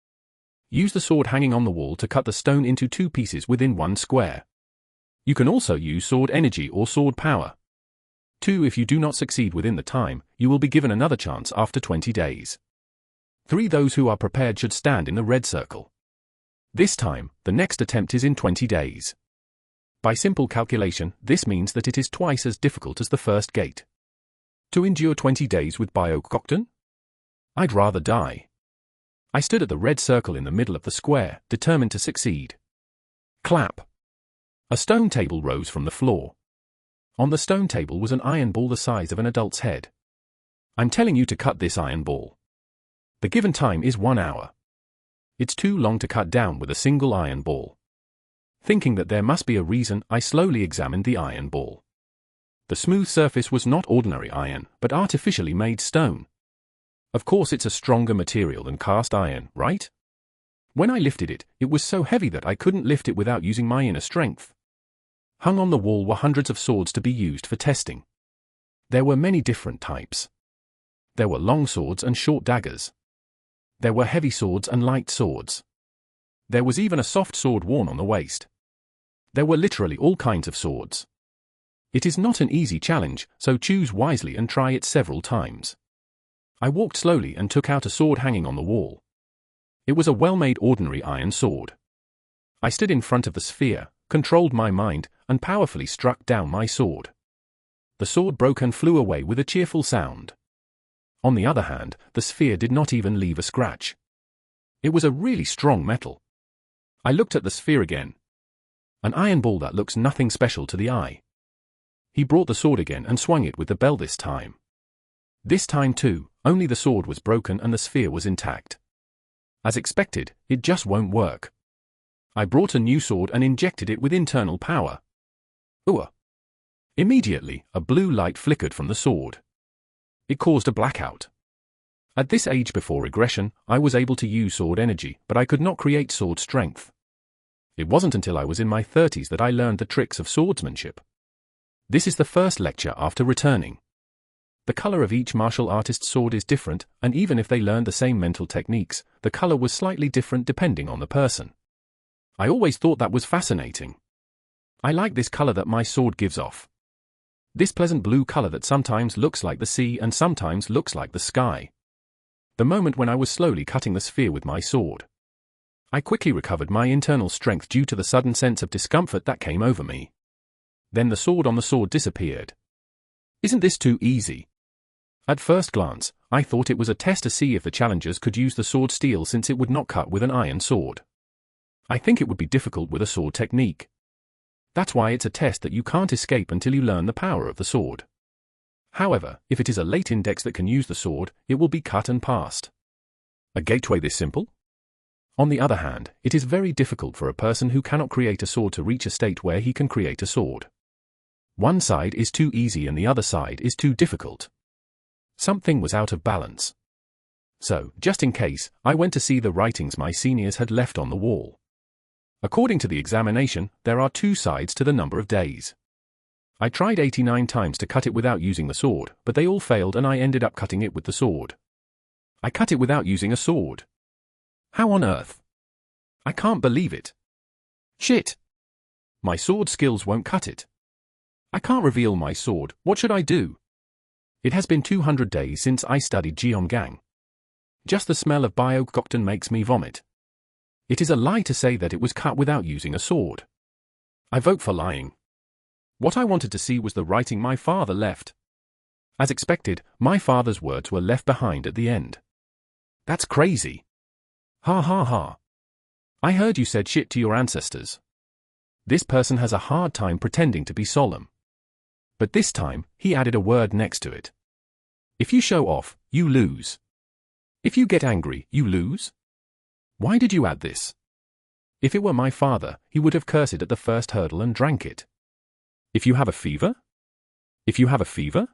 S1: Use the sword hanging on the wall to cut the stone into 2 pieces within 1 square. You can also use sword energy or sword power. 2. If you do not succeed within the time, you will be given another chance after 20 days. 3. Those who are prepared should stand in the red circle. This time, the next attempt is in 20 days. By simple calculation, this means that it is twice as difficult as the first gate. To endure 20 days with biokokton? I'd rather die. I stood at the red circle in the middle of the square, determined to succeed. Clap. A stone table rose from the floor. On the stone table was an iron ball the size of an adult's head. I'm telling you to cut this iron ball. The given time is 1 hour. It's too long to cut down with a single iron ball. Thinking that there must be a reason, I slowly examined the iron ball. The smooth surface was not ordinary iron, but artificially made stone. Of course it's a stronger material than cast iron, right? When I lifted it, it was so heavy that I couldn't lift it without using my inner strength. Hung on the wall were hundreds of swords to be used for testing. There were many different types. There were long swords and short daggers. There were heavy swords and light swords. There was even a soft sword worn on the waist. There were literally all kinds of swords. It is not an easy challenge, so choose wisely and try it several times. I walked slowly and took out a sword hanging on the wall. It was a well-made ordinary iron sword. I stood in front of the sphere, controlled my mind, and powerfully struck down my sword. The sword broke and flew away with a cheerful sound. On the other hand, the sphere did not even leave a scratch. It was a really strong metal. I looked at the sphere again. An iron ball that looks nothing special to the eye. He brought the sword again and swung it with the bell this time. This time too, only the sword was broken and the sphere was intact. As expected, it just won't work. I brought a new sword and injected it with internal power. Ooh! Immediately, a blue light flickered from the sword. It caused a blackout. At this age before regression, I was able to use sword energy, but I could not create sword strength. It wasn't until I was in my 30s that I learned the tricks of swordsmanship. This is the first lecture after returning. The color of each martial artist's sword is different, and even if they learned the same mental techniques, the color was slightly different depending on the person. I always thought that was fascinating. I like this color that my sword gives off. This pleasant blue color that sometimes looks like the sea and sometimes looks like the sky. The moment when I was slowly cutting the sphere with my sword. I quickly recovered my internal strength due to the sudden sense of discomfort that came over me. Then the sword on the sword disappeared. Isn't this too easy? At first glance, I thought it was a test to see if the challengers could use the sword steel since it would not cut with an iron sword. I think it would be difficult with a sword technique. That's why it's a test that you can't escape until you learn the power of the sword. However, if it is a late index that can use the sword, it will be cut and passed. A gateway this simple? On the other hand, it is very difficult for a person who cannot create a sword to reach a state where he can create a sword. One side is too easy and the other side is too difficult. Something was out of balance. So, just in case, I went to see the writings my seniors had left on the wall. According to the examination, there are two sides to the number of days. I tried 89 times to cut it without using the sword, but they all failed and I ended up cutting it with the sword. I cut it without using a sword. How on earth? I can't believe it. Shit! My sword skills won't cut it. I can't reveal my sword, what should I do? It has been 200 days since I studied Jeongang. Just the smell of biogokten makes me vomit. It is a lie to say that it was cut without using a sword. I vote for lying. What I wanted to see was the writing my father left. As expected, my father's words were left behind at the end. That's crazy. Ha ha ha. I heard you said shit to your ancestors. This person has a hard time pretending to be solemn. But this time, he added a word next to it. If you show off, you lose. If you get angry, you lose? Why did you add this? If it were my father, he would have cursed at the first hurdle and drank it. If you have a fever? If you have a fever?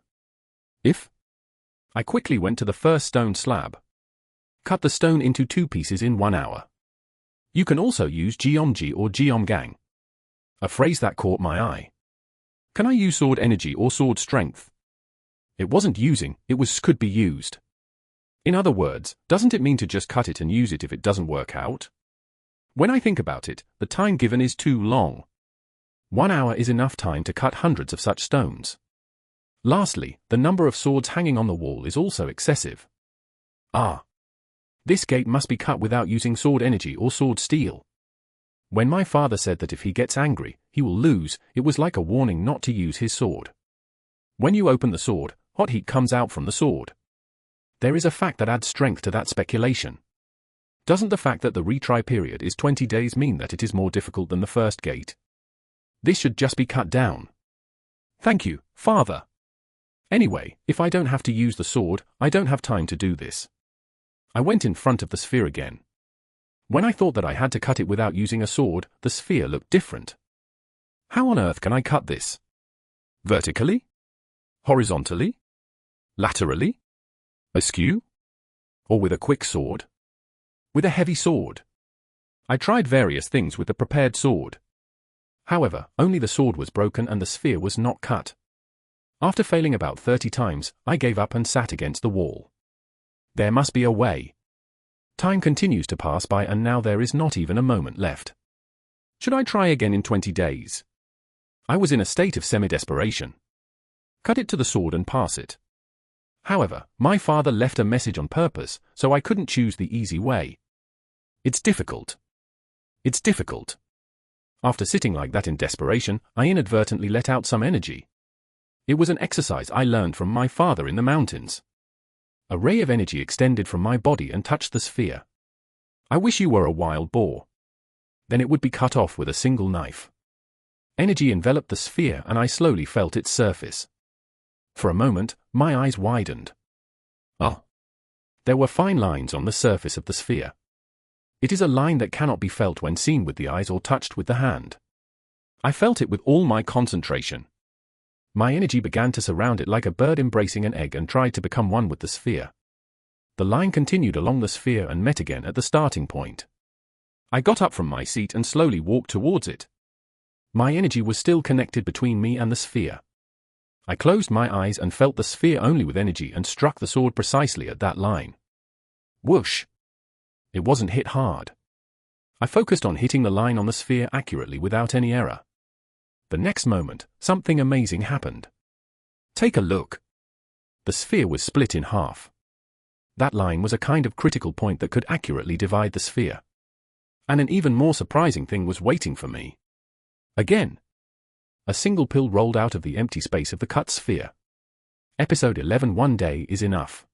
S1: If? I quickly went to the first stone slab. Cut the stone into 2 pieces in 1 hour. You can also use Jeomji or Jeomgang. A phrase that caught my eye. Can I use sword energy or sword strength? It wasn't using, it was could be used. In other words, doesn't it mean to just cut it and use it if it doesn't work out? When I think about it, the time given is too long. 1 hour is enough time to cut hundreds of such stones. Lastly, the number of swords hanging on the wall is also excessive. Ah! This gate must be cut without using sword energy or sword steel. When my father said that if he gets angry, he will lose, it was like a warning not to use his sword. When you open the sword, hot heat comes out from the sword. There is a fact that adds strength to that speculation. Doesn't the fact that the retry period is 20 days mean that it is more difficult than the first gate? This should just be cut down. Thank you, Father. Anyway, if I don't have to use the sword, I don't have time to do this. I went in front of the sphere again. When I thought that I had to cut it without using a sword, the sphere looked different. How on earth can I cut this? Vertically? Horizontally? Laterally? Askew? Or with a quick sword? With a heavy sword? I tried various things with the prepared sword. However, only the sword was broken and the sphere was not cut. After failing about 30 times, I gave up and sat against the wall. There must be a way. Time continues to pass by and now there is not even a moment left. Should I try again in 20 days? I was in a state of semi-desperation. Cut it to the sword and pass it. However, my father left a message on purpose, so I couldn't choose the easy way. It's difficult. It's difficult. After sitting like that in desperation, I inadvertently let out some energy. It was an exercise I learned from my father in the mountains. A ray of energy extended from my body and touched the sphere. I wish you were a wild boar. Then it would be cut off with a single knife. Energy enveloped the sphere and I slowly felt its surface. For a moment, my eyes widened. Oh! There were fine lines on the surface of the sphere. It is a line that cannot be felt when seen with the eyes or touched with the hand. I felt it with all my concentration. My energy began to surround it like a bird embracing an egg and tried to become one with the sphere. The line continued along the sphere and met again at the starting point. I got up from my seat and slowly walked towards it. My energy was still connected between me and the sphere. I closed my eyes and felt the sphere only with energy and struck the sword precisely at that line. Whoosh! It wasn't hit hard. I focused on hitting the line on the sphere accurately without any error. The next moment, something amazing happened. Take a look. The sphere was split in half. That line was a kind of critical point that could accurately divide the sphere. And an even more surprising thing was waiting for me. Again. A single pill rolled out of the empty space of the cut sphere. Episode 11. One day is enough.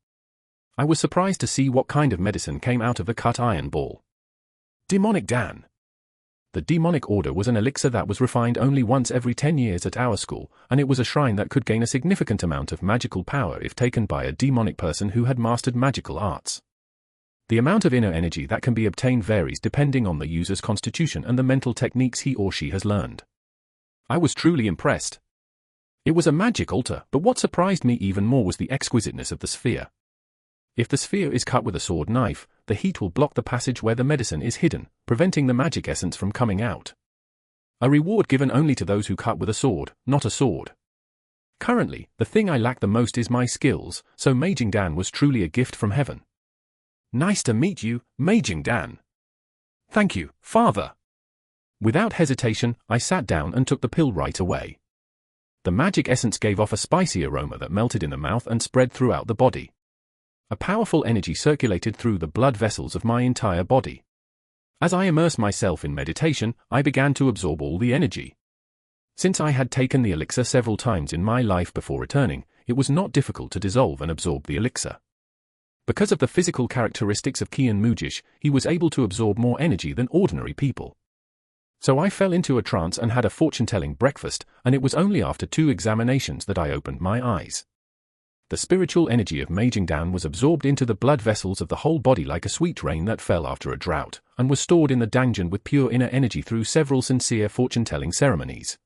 S1: I was surprised to see what kind of medicine came out of the cut iron ball. Demonic Dan. The demonic order was an elixir that was refined only once every 10 years at our school, and it was a shrine that could gain a significant amount of magical power if taken by a demonic person who had mastered magical arts. The amount of inner energy that can be obtained varies depending on the user's constitution and the mental techniques he or she has learned. I was truly impressed. It was a magic altar, but what surprised me even more was the exquisiteness of the sphere. If the sphere is cut with a sword knife, the heat will block the passage where the medicine is hidden, preventing the magic essence from coming out. A reward given only to those who cut with a sword, not a sword. Currently, the thing I lack the most is my skills, so Maging Dan was truly a gift from heaven. Nice to meet you, Maging Dan. Thank you, Father. Without hesitation, I sat down and took the pill right away. The magic essence gave off a spicy aroma that melted in the mouth and spread throughout the body. A powerful energy circulated through the blood vessels of my entire body. As I immersed myself in meditation, I began to absorb all the energy. Since I had taken the elixir several times in my life before returning, it was not difficult to dissolve and absorb the elixir. Because of the physical characteristics of Kian Mujish, he was able to absorb more energy than ordinary people. So I fell into a trance and had a fortune-telling breakfast, and it was only after 2 examinations that I opened my eyes. The spiritual energy of Maging Dan was absorbed into the blood vessels of the whole body like a sweet rain that fell after a drought, and was stored in the Dangjin with pure inner energy through several sincere fortune-telling ceremonies.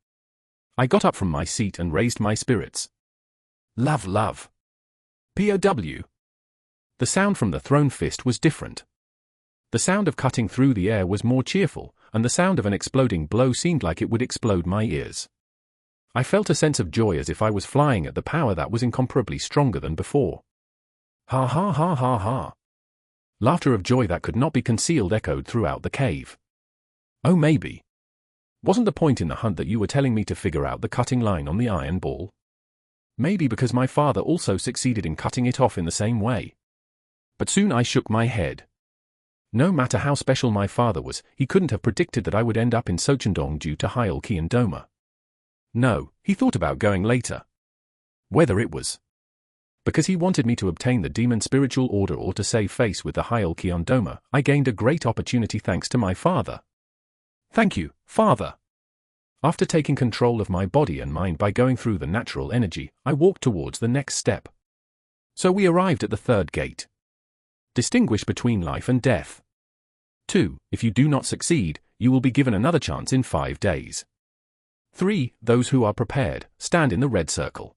S1: I got up from my seat and raised my spirits. Love, love. POW. The sound from the thrown fist was different. The sound of cutting through the air was more cheerful, and the sound of an exploding blow seemed like it would explode my ears. I felt a sense of joy as if I was flying at the power that was incomparably stronger than before. Ha ha ha ha ha. Laughter of joy that could not be concealed echoed throughout the cave. Oh, maybe. Wasn't the point in the hunt that you were telling me to figure out the cutting line on the iron ball? Maybe because my father also succeeded in cutting it off in the same way. But soon I shook my head. No matter how special my father was, he couldn't have predicted that I would end up in Sochendong due to Hyol Kian Doma. No, he thought about going later. Whether it was because he wanted me to obtain the demon spiritual order or to save face with the Hyol Kian Doma, I gained a great opportunity thanks to my father. Thank you, Father. After taking control of my body and mind by going through the natural energy, I walked towards the next step. So we arrived at the 3rd gate. Distinguish between life and death. 2. If you do not succeed, you will be given another chance in 5 days. 3. Those who are prepared, stand in the red circle.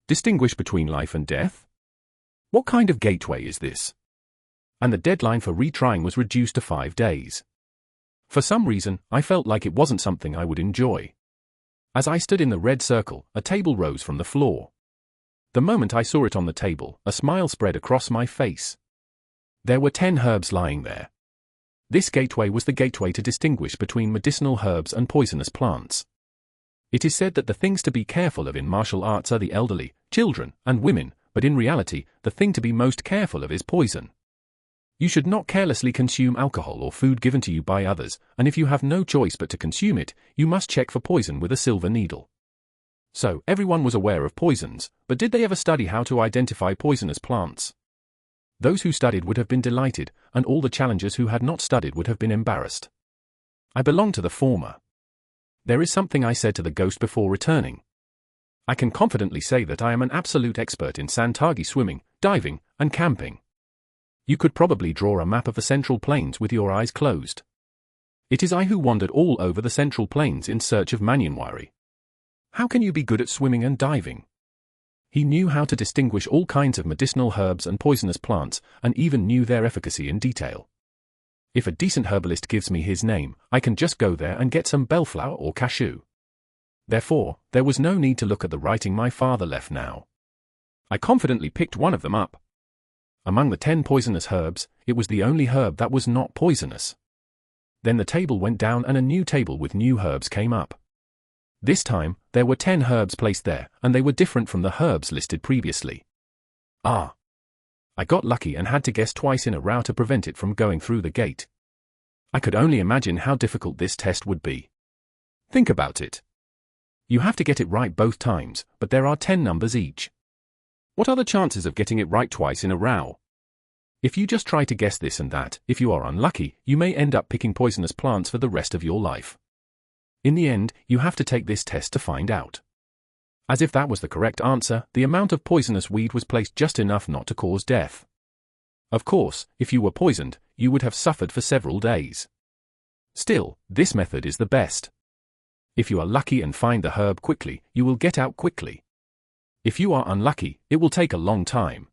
S1: Distinguish between life and death? What kind of gateway is this? And the deadline for retrying was reduced to 5 days. For some reason, I felt like it wasn't something I would enjoy. As I stood in the red circle, a table rose from the floor. The moment I saw it on the table, a smile spread across my face. There were 10 herbs lying there. This gateway was the gateway to distinguish between medicinal herbs and poisonous plants. It is said that the things to be careful of in martial arts are the elderly, children, and women, but in reality, the thing to be most careful of is poison. You should not carelessly consume alcohol or food given to you by others, and if you have no choice but to consume it, you must check for poison with a silver needle. So, everyone was aware of poisons, but did they ever study how to identify poisonous plants? Those who studied would have been delighted, and all the challengers who had not studied would have been embarrassed. I belong to the former. There is something I said to the ghost before returning. I can confidently say that I am an absolute expert in Santagi swimming, diving, and camping. You could probably draw a map of the Central Plains with your eyes closed. It is I who wandered all over the Central Plains in search of manhwa. How can you be good at swimming and diving? He knew how to distinguish all kinds of medicinal herbs and poisonous plants, and even knew their efficacy in detail. If a decent herbalist gives me his name, I can just go there and get some bellflower or cashew. Therefore, there was no need to look at the writing my father left now. I confidently picked one of them up. Among the 10 poisonous herbs, it was the only herb that was not poisonous. Then the table went down and a new table with new herbs came up. This time, there were 10 herbs placed there, and they were different from the herbs listed previously. Ah! I got lucky and had to guess twice in a row to prevent it from going through the gate. I could only imagine how difficult this test would be. Think about it. You have to get it right both times, but there are 10 numbers each. What are the chances of getting it right twice in a row? If you just try to guess this and that, if you are unlucky, you may end up picking poisonous plants for the rest of your life. In the end, you have to take this test to find out. As if that was the correct answer, the amount of poisonous weed was placed just enough not to cause death. Of course, if you were poisoned, you would have suffered for several days. Still, this method is the best. If you are lucky and find the herb quickly, you will get out quickly. If you are unlucky, it will take a long time.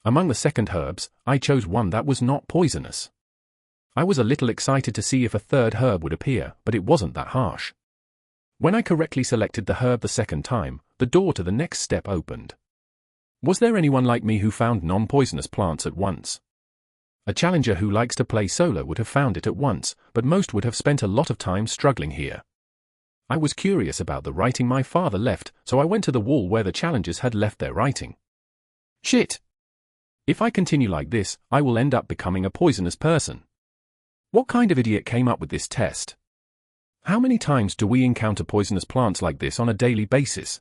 S1: Among the second herbs, I chose one that was not poisonous. I was a little excited to see if a third herb would appear, but it wasn't that harsh. When I correctly selected the herb the second time, the door to the next step opened. Was there anyone like me who found non-poisonous plants at once? A challenger who likes to play solo would have found it at once, but most would have spent a lot of time struggling here. I was curious about the writing my father left, so I went to the wall where the challengers had left their writing. Shit! If I continue like this, I will end up becoming a poisonous person. What kind of idiot came up with this test? How many times do we encounter poisonous plants like this on a daily basis?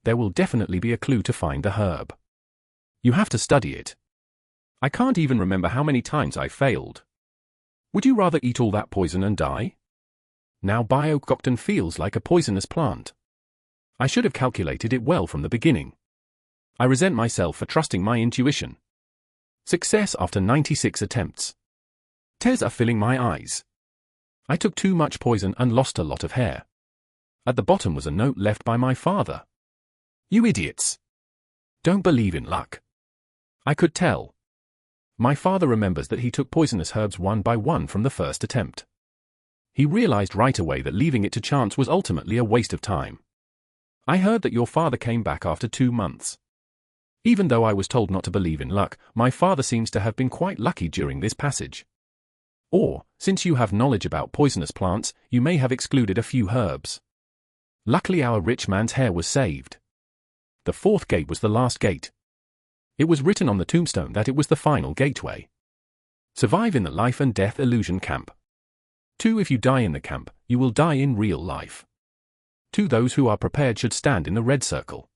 S1: There will definitely be a clue to find the herb. You have to study it. I can't even remember how many times I failed. Would you rather eat all that poison and die? Now Biococton feels like a poisonous plant. I should have calculated it well from the beginning. I resent myself for trusting my intuition. Success after 96 attempts. Tears are filling my eyes. I took too much poison and lost a lot of hair. At the bottom was a note left by my father. You idiots! Don't believe in luck. I could tell. My father remembers that he took poisonous herbs one by one from the first attempt. He realized right away that leaving it to chance was ultimately a waste of time. I heard that your father came back after 2 months. Even though I was told not to believe in luck, my father seems to have been quite lucky during this passage. Or, since you have knowledge about poisonous plants, you may have excluded a few herbs. Luckily our rich man's hair was saved. The 4th gate was the last gate. It was written on the tombstone that it was the final gateway. Survive in the life and death illusion camp. 2. If you die in the camp, you will die in real life. 2. Those who are prepared should stand in the red circle.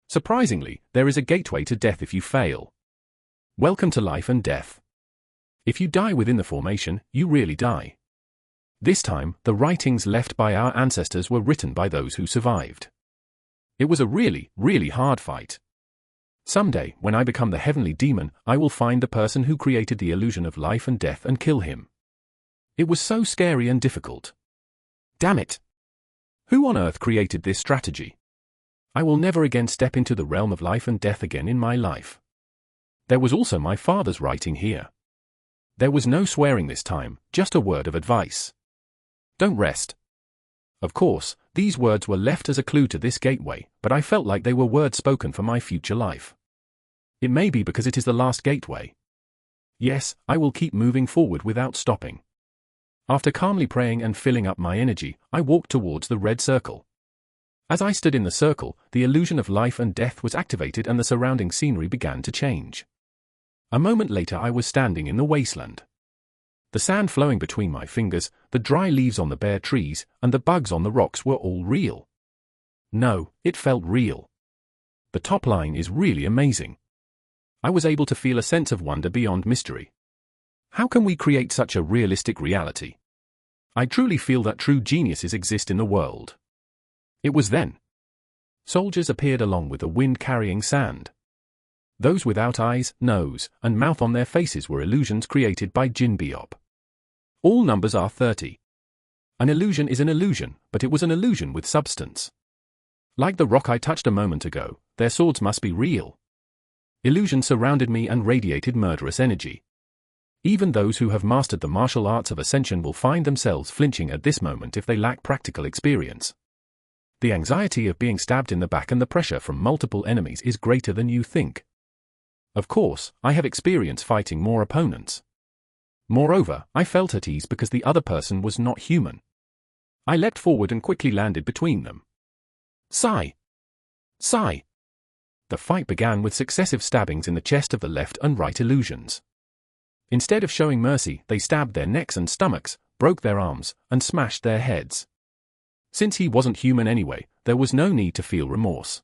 S1: Surprisingly, there is a gateway to death if you fail. Welcome to life and death. If you die within the formation, you really die. This time, the writings left by our ancestors were written by those who survived. It was a really, really hard fight. Someday, when I become the heavenly demon, I will find the person who created the illusion of life and death and kill him. It was so scary and difficult. Damn it! Who on earth created this strategy? I will never again step into the realm of life and death again in my life. There was also my father's writing here. There was no swearing this time, just a word of advice. Don't rest. Of course, these words were left as a clue to this gateway, but I felt like they were words spoken for my future life. It may be because it is the last gateway. Yes, I will keep moving forward without stopping. After calmly praying and filling up my energy, I walked towards the red circle. As I stood in the circle, the illusion of life and death was activated and the surrounding scenery began to change. A moment later I was standing in the wasteland. The sand flowing between my fingers, the dry leaves on the bare trees, and the bugs on the rocks were all real. No, it felt real. The top line is really amazing. I was able to feel a sense of wonder beyond mystery. How can we create such a realistic reality? I truly feel that true geniuses exist in the world. It was then. Soldiers appeared along with the wind carrying sand. Those without eyes, nose, and mouth on their faces were illusions created by Jin Biop. All numbers are 30. An illusion is an illusion, but it was an illusion with substance. Like the rock I touched a moment ago, their swords must be real. Illusion surrounded me and radiated murderous energy. Even those who have mastered the martial arts of ascension will find themselves flinching at this moment if they lack practical experience. The anxiety of being stabbed in the back and the pressure from multiple enemies is greater than you think. Of course, I have experience fighting more opponents. Moreover, I felt at ease because the other person was not human. I leapt forward and quickly landed between them. Sigh! Sigh! The fight began with successive stabbings in the chest of the left and right illusions. Instead of showing mercy, they stabbed their necks and stomachs, broke their arms, and smashed their heads. Since he wasn't human anyway, there was no need to feel remorse.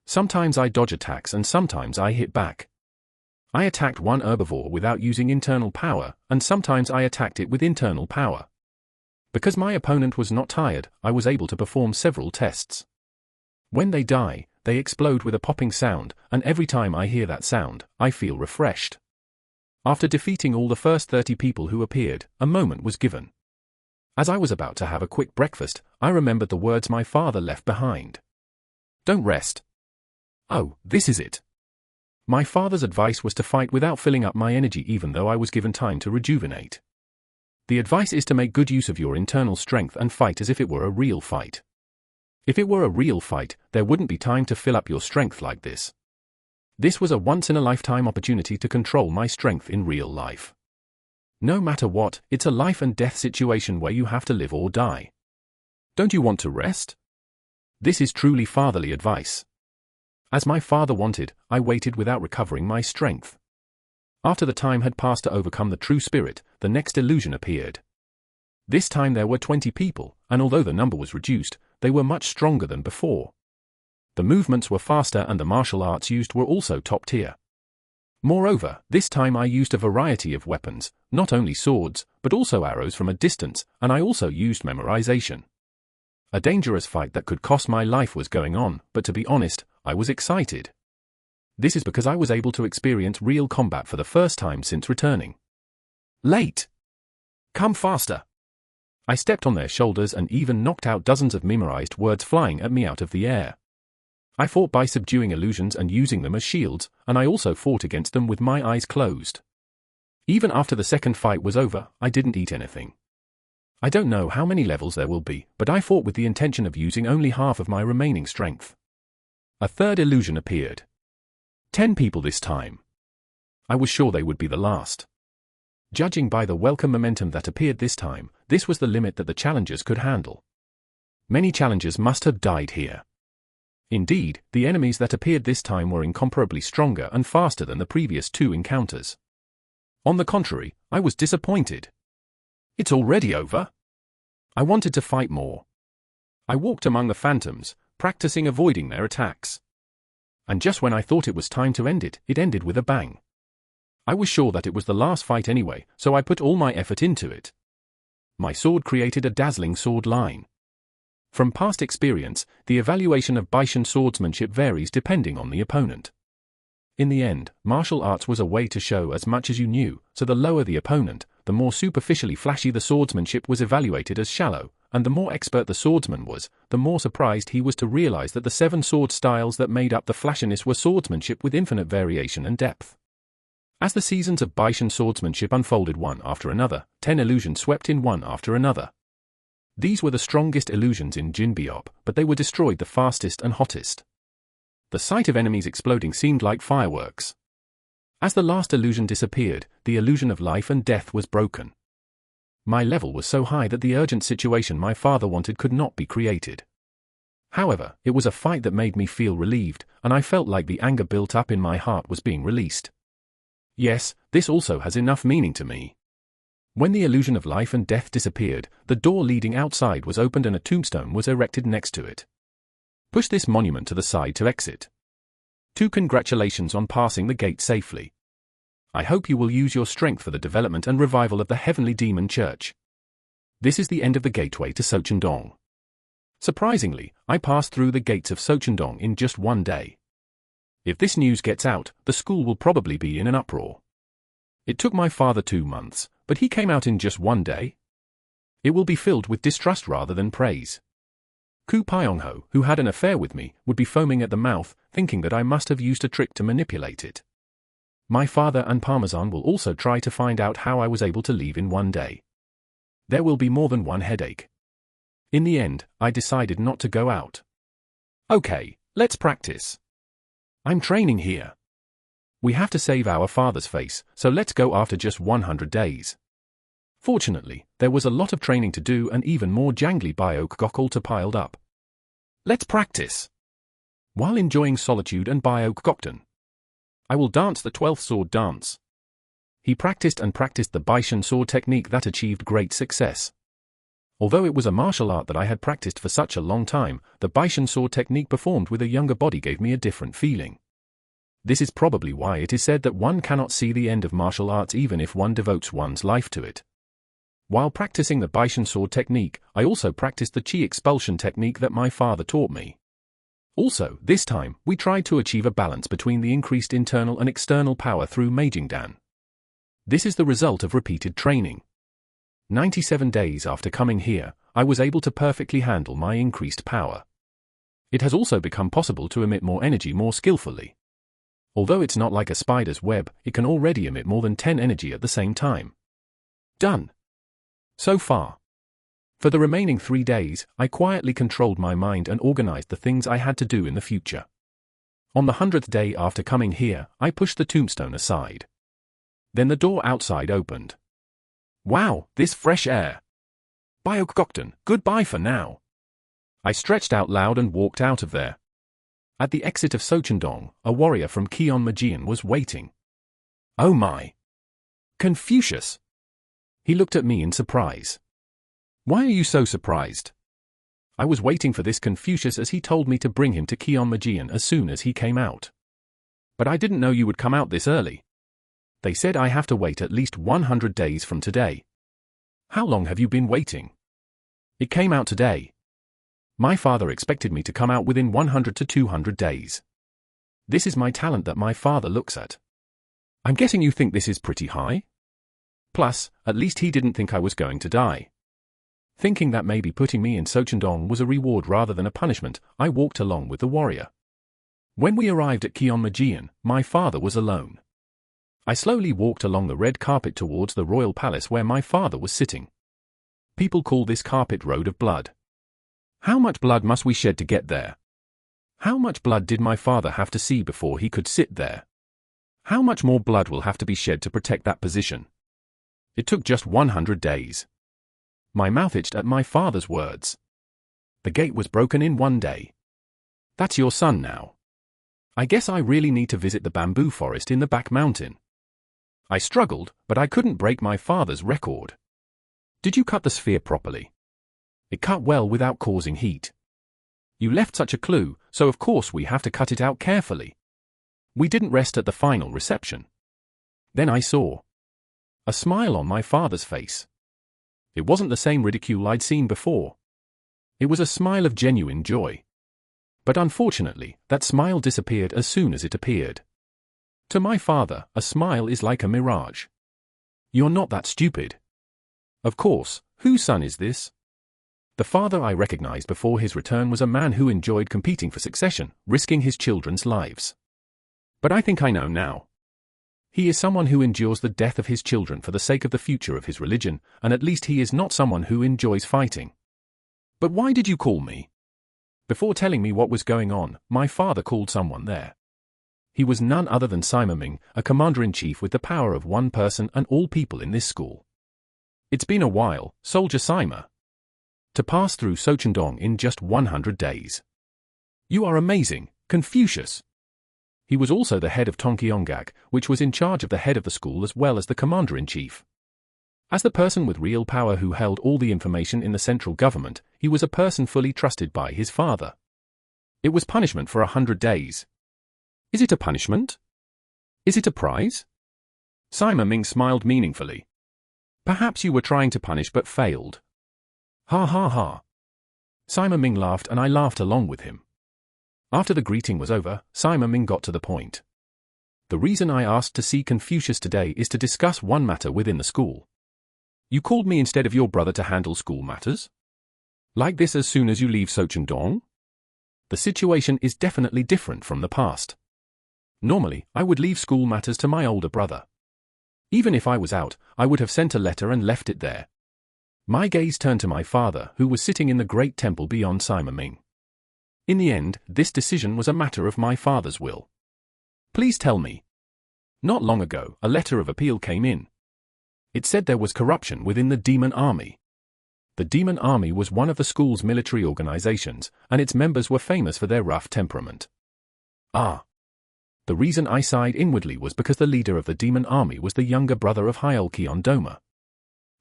S1: Sometimes I dodge attacks and sometimes I hit back. I attacked one herbivore without using internal power, and sometimes I attacked it with internal power. Because my opponent was not tired, I was able to perform several tests. When they die, they explode with a popping sound, and every time I hear that sound, I feel refreshed. After defeating all the first 30 people who appeared, a moment was given. As I was about to have a quick breakfast, I remembered the words my father left behind. Don't rest. Oh, this is it. My father's advice was to fight without filling up my energy even though I was given time to rejuvenate. The advice is to make good use of your internal strength and fight as if it were a real fight. If it were a real fight, there wouldn't be time to fill up your strength like this. This was a once-in-a-lifetime opportunity to control my strength in real life. No matter what, it's a life and death situation where you have to live or die. Don't you want to rest? This is truly fatherly advice. As my father wanted, I waited without recovering my strength. After the time had passed to overcome the true spirit, the next illusion appeared. This time there were 20 people, and although the number was reduced, they were much stronger than before. The movements were faster and the martial arts used were also top tier. Moreover, this time I used a variety of weapons, not only swords, but also arrows from a distance, and I also used memorization. A dangerous fight that could cost my life was going on, but to be honest, I was excited. This is because I was able to experience real combat for the first time since returning. Late! Come faster! I stepped on their shoulders and even knocked out dozens of memorized words flying at me out of the air. I fought by subduing illusions and using them as shields, and I also fought against them with my eyes closed. Even after the second fight was over, I didn't eat anything. I don't know how many levels there will be, but I fought with the intention of using only half of my remaining strength. A third illusion appeared. 10 people this time. I was sure they would be the last. Judging by the welcome momentum that appeared this time, this was the limit that the challengers could handle. Many challengers must have died here. Indeed, the enemies that appeared this time were incomparably stronger and faster than the previous 2 encounters. On the contrary, I was disappointed. It's already over? I wanted to fight more. I walked among the phantoms, practicing avoiding their attacks. And just when I thought it was time to end it, it ended with a bang. I was sure that it was the last fight anyway, so I put all my effort into it. My sword created a dazzling sword line. From past experience, the evaluation of Baishan swordsmanship varies depending on the opponent. In the end, martial arts was a way to show as much as you knew, so the lower the opponent, the more superficially flashy the swordsmanship was evaluated as shallow, and the more expert the swordsman was, the more surprised he was to realize that the 7 sword styles that made up the flashiness were swordsmanship with infinite variation and depth. As the seasons of Baishan swordsmanship unfolded one after another, 10 illusions swept in one after another. These were the strongest illusions in Jin Biop, but they were destroyed the fastest and hottest. The sight of enemies exploding seemed like fireworks. As the last illusion disappeared, the illusion of life and death was broken. My level was so high that the urgent situation my father wanted could not be created. However, it was a fight that made me feel relieved, and I felt like the anger built up in my heart was being released. Yes, this also has enough meaning to me. When the illusion of life and death disappeared, the door leading outside was opened and a tombstone was erected next to it. Push this monument to the side to exit. 2. Congratulations on passing the gate safely. I hope you will use your strength for the development and revival of the Heavenly Demon Church. This is the end of the gateway to Sochendong. Surprisingly, I passed through the gates of Sochendong in just one day. If this news gets out, the school will probably be in an uproar. It took my father 2 months, but he came out in just one day? It will be filled with distrust rather than praise. Ku Pyongho, who had an affair with me, would be foaming at the mouth, thinking that I must have used a trick to manipulate it. My father and Parmesan will also try to find out how I was able to leave in one day. There will be more than one headache. In the end, I decided not to go out. Okay, let's practice. I'm training here. We have to save our father's face, so let's go after just 100 days. Fortunately, there was a lot of training to do and even more jangly Byok-gokul piled up. Let's practice. While enjoying solitude and Byok-gokten, I will dance the 12th sword dance. He practiced and practiced the Baishan sword technique that achieved great success. Although it was a martial art that I had practiced for such a long time, the Baishan sword technique performed with a younger body gave me a different feeling. This is probably why it is said that one cannot see the end of martial arts even if one devotes one's life to it. While practicing the Baishan sword technique, I also practiced the chi expulsion technique that my father taught me. Also, this time, we tried to achieve a balance between the increased internal and external power through Meijingdan. This is the result of repeated training. 97 days after coming here, I was able to perfectly handle my increased power. It has also become possible to emit more energy more skillfully. Although it's not like a spider's web, it can already emit more than 10 energy at the same time. Done. So far. For the remaining 3 days, I quietly controlled my mind and organized the things I had to do in the future. On the 100th day after coming here, I pushed the tombstone aside. Then the door outside opened. Wow, this fresh air. Byok-gokten, goodbye for now. I stretched out loud and walked out of there. At the exit of Sochendong, a warrior from Kionmajian was waiting. Oh my! Confucius! He looked at me in surprise. Why are you so surprised? I was waiting for this Confucius as he told me to bring him to Kionmajian as soon as he came out. But I didn't know you would come out this early. They said I have to wait at least 100 days from today. How long have you been waiting? It came out today. My father expected me to come out within 100 to 200 days. This is my talent that my father looks at. I'm guessing you think this is pretty high? Plus, at least he didn't think I was going to die. Thinking that maybe putting me in Sochendong was a reward rather than a punishment, I walked along with the warrior. When we arrived at Kionmajian, my father was alone. I slowly walked along the red carpet towards the royal palace where my father was sitting. People call this carpet Road of Blood. How much blood must we shed to get there? How much blood did my father have to see before he could sit there? How much more blood will have to be shed to protect that position? It took just 100 days. My mouth itched at my father's words. The gate was broken in one day. That's your son now. I guess I really need to visit the bamboo forest in the back mountain. I struggled, but I couldn't break my father's record. Did you cut the sphere properly? It cut well without causing heat. You left such a clue, so of course we have to cut it out carefully. We didn't rest at the final reception. Then I saw a smile on my father's face. It wasn't the same ridicule I'd seen before. It was a smile of genuine joy. But unfortunately, that smile disappeared as soon as it appeared. To my father, a smile is like a mirage. You're not that stupid. Of course, whose son is this? The father I recognized before his return was a man who enjoyed competing for succession, risking his children's lives. But I think I know now. He is someone who endures the death of his children for the sake of the future of his religion, and at least he is not someone who enjoys fighting. But why did you call me? Before telling me what was going on, my father called someone there. he was none other than Sima Ming, a commander-in-chief with the power of one person and all people in this school. It's been a while, Soldier Sima. To pass through Sochendong in just 100 days. You are amazing, Confucius. He was also the head of Tongkyongak, which was in charge of the head of the school as well as the commander-in-chief. As the person with real power who held all the information in the central government, he was a person fully trusted by his father. It was punishment for 100 days. Is it a punishment? Is it a prize? Sima Ming smiled meaningfully. Perhaps you were trying to punish but failed. Ha ha ha. Sima Ming laughed and I laughed along with him. After the greeting was over, Sima Ming got to the point. The reason I asked to see Confucius today is to discuss one matter within the school. You called me instead of your brother to handle school matters? Like this as soon as you leave Sochendong? The situation is definitely different from the past. Normally, I would leave school matters to my older brother. Even if I was out, I would have sent a letter and left it there. My gaze turned to my father, who was sitting in the great temple beyond Sima Ming. In the end, this decision was a matter of my father's will. Please tell me. Not long ago, a letter of appeal came in. It said there was corruption within the Demon Army. The Demon Army was one of the school's military organizations, and its members were famous for their rough temperament. Ah. The reason I sighed inwardly was because the leader of the Demon Army was the younger brother of Hyolkion Doma.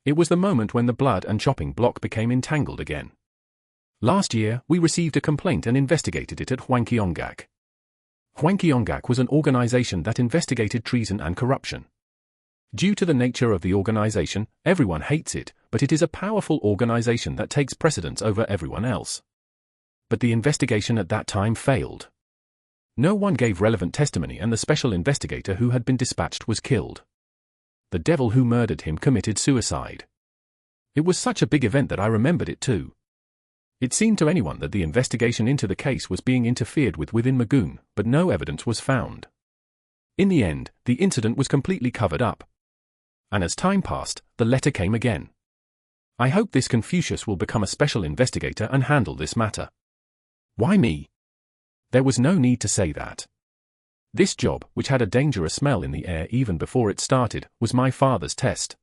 S1: It was the moment when the blood and chopping block became entangled again. Last year, we received a complaint and investigated it at Hwangkyongak. Hwangkyongak was an organization that investigated treason and corruption. Due to the nature of the organization, everyone hates it, but it is a powerful organization that takes precedence over everyone else. But the investigation at that time failed. No one gave relevant testimony and the special investigator who had been dispatched was killed. The devil who murdered him committed suicide. It was such a big event that I remembered it too. It seemed to anyone that the investigation into the case was being interfered with within Magoon, but no evidence was found. In the end, the incident was completely covered up. And as time passed, the letter came again. I hope this Confucius will become a special investigator and handle this matter. Why me? There was no need to say that. This job, which had a dangerous smell in the air even before it started, was my father's test.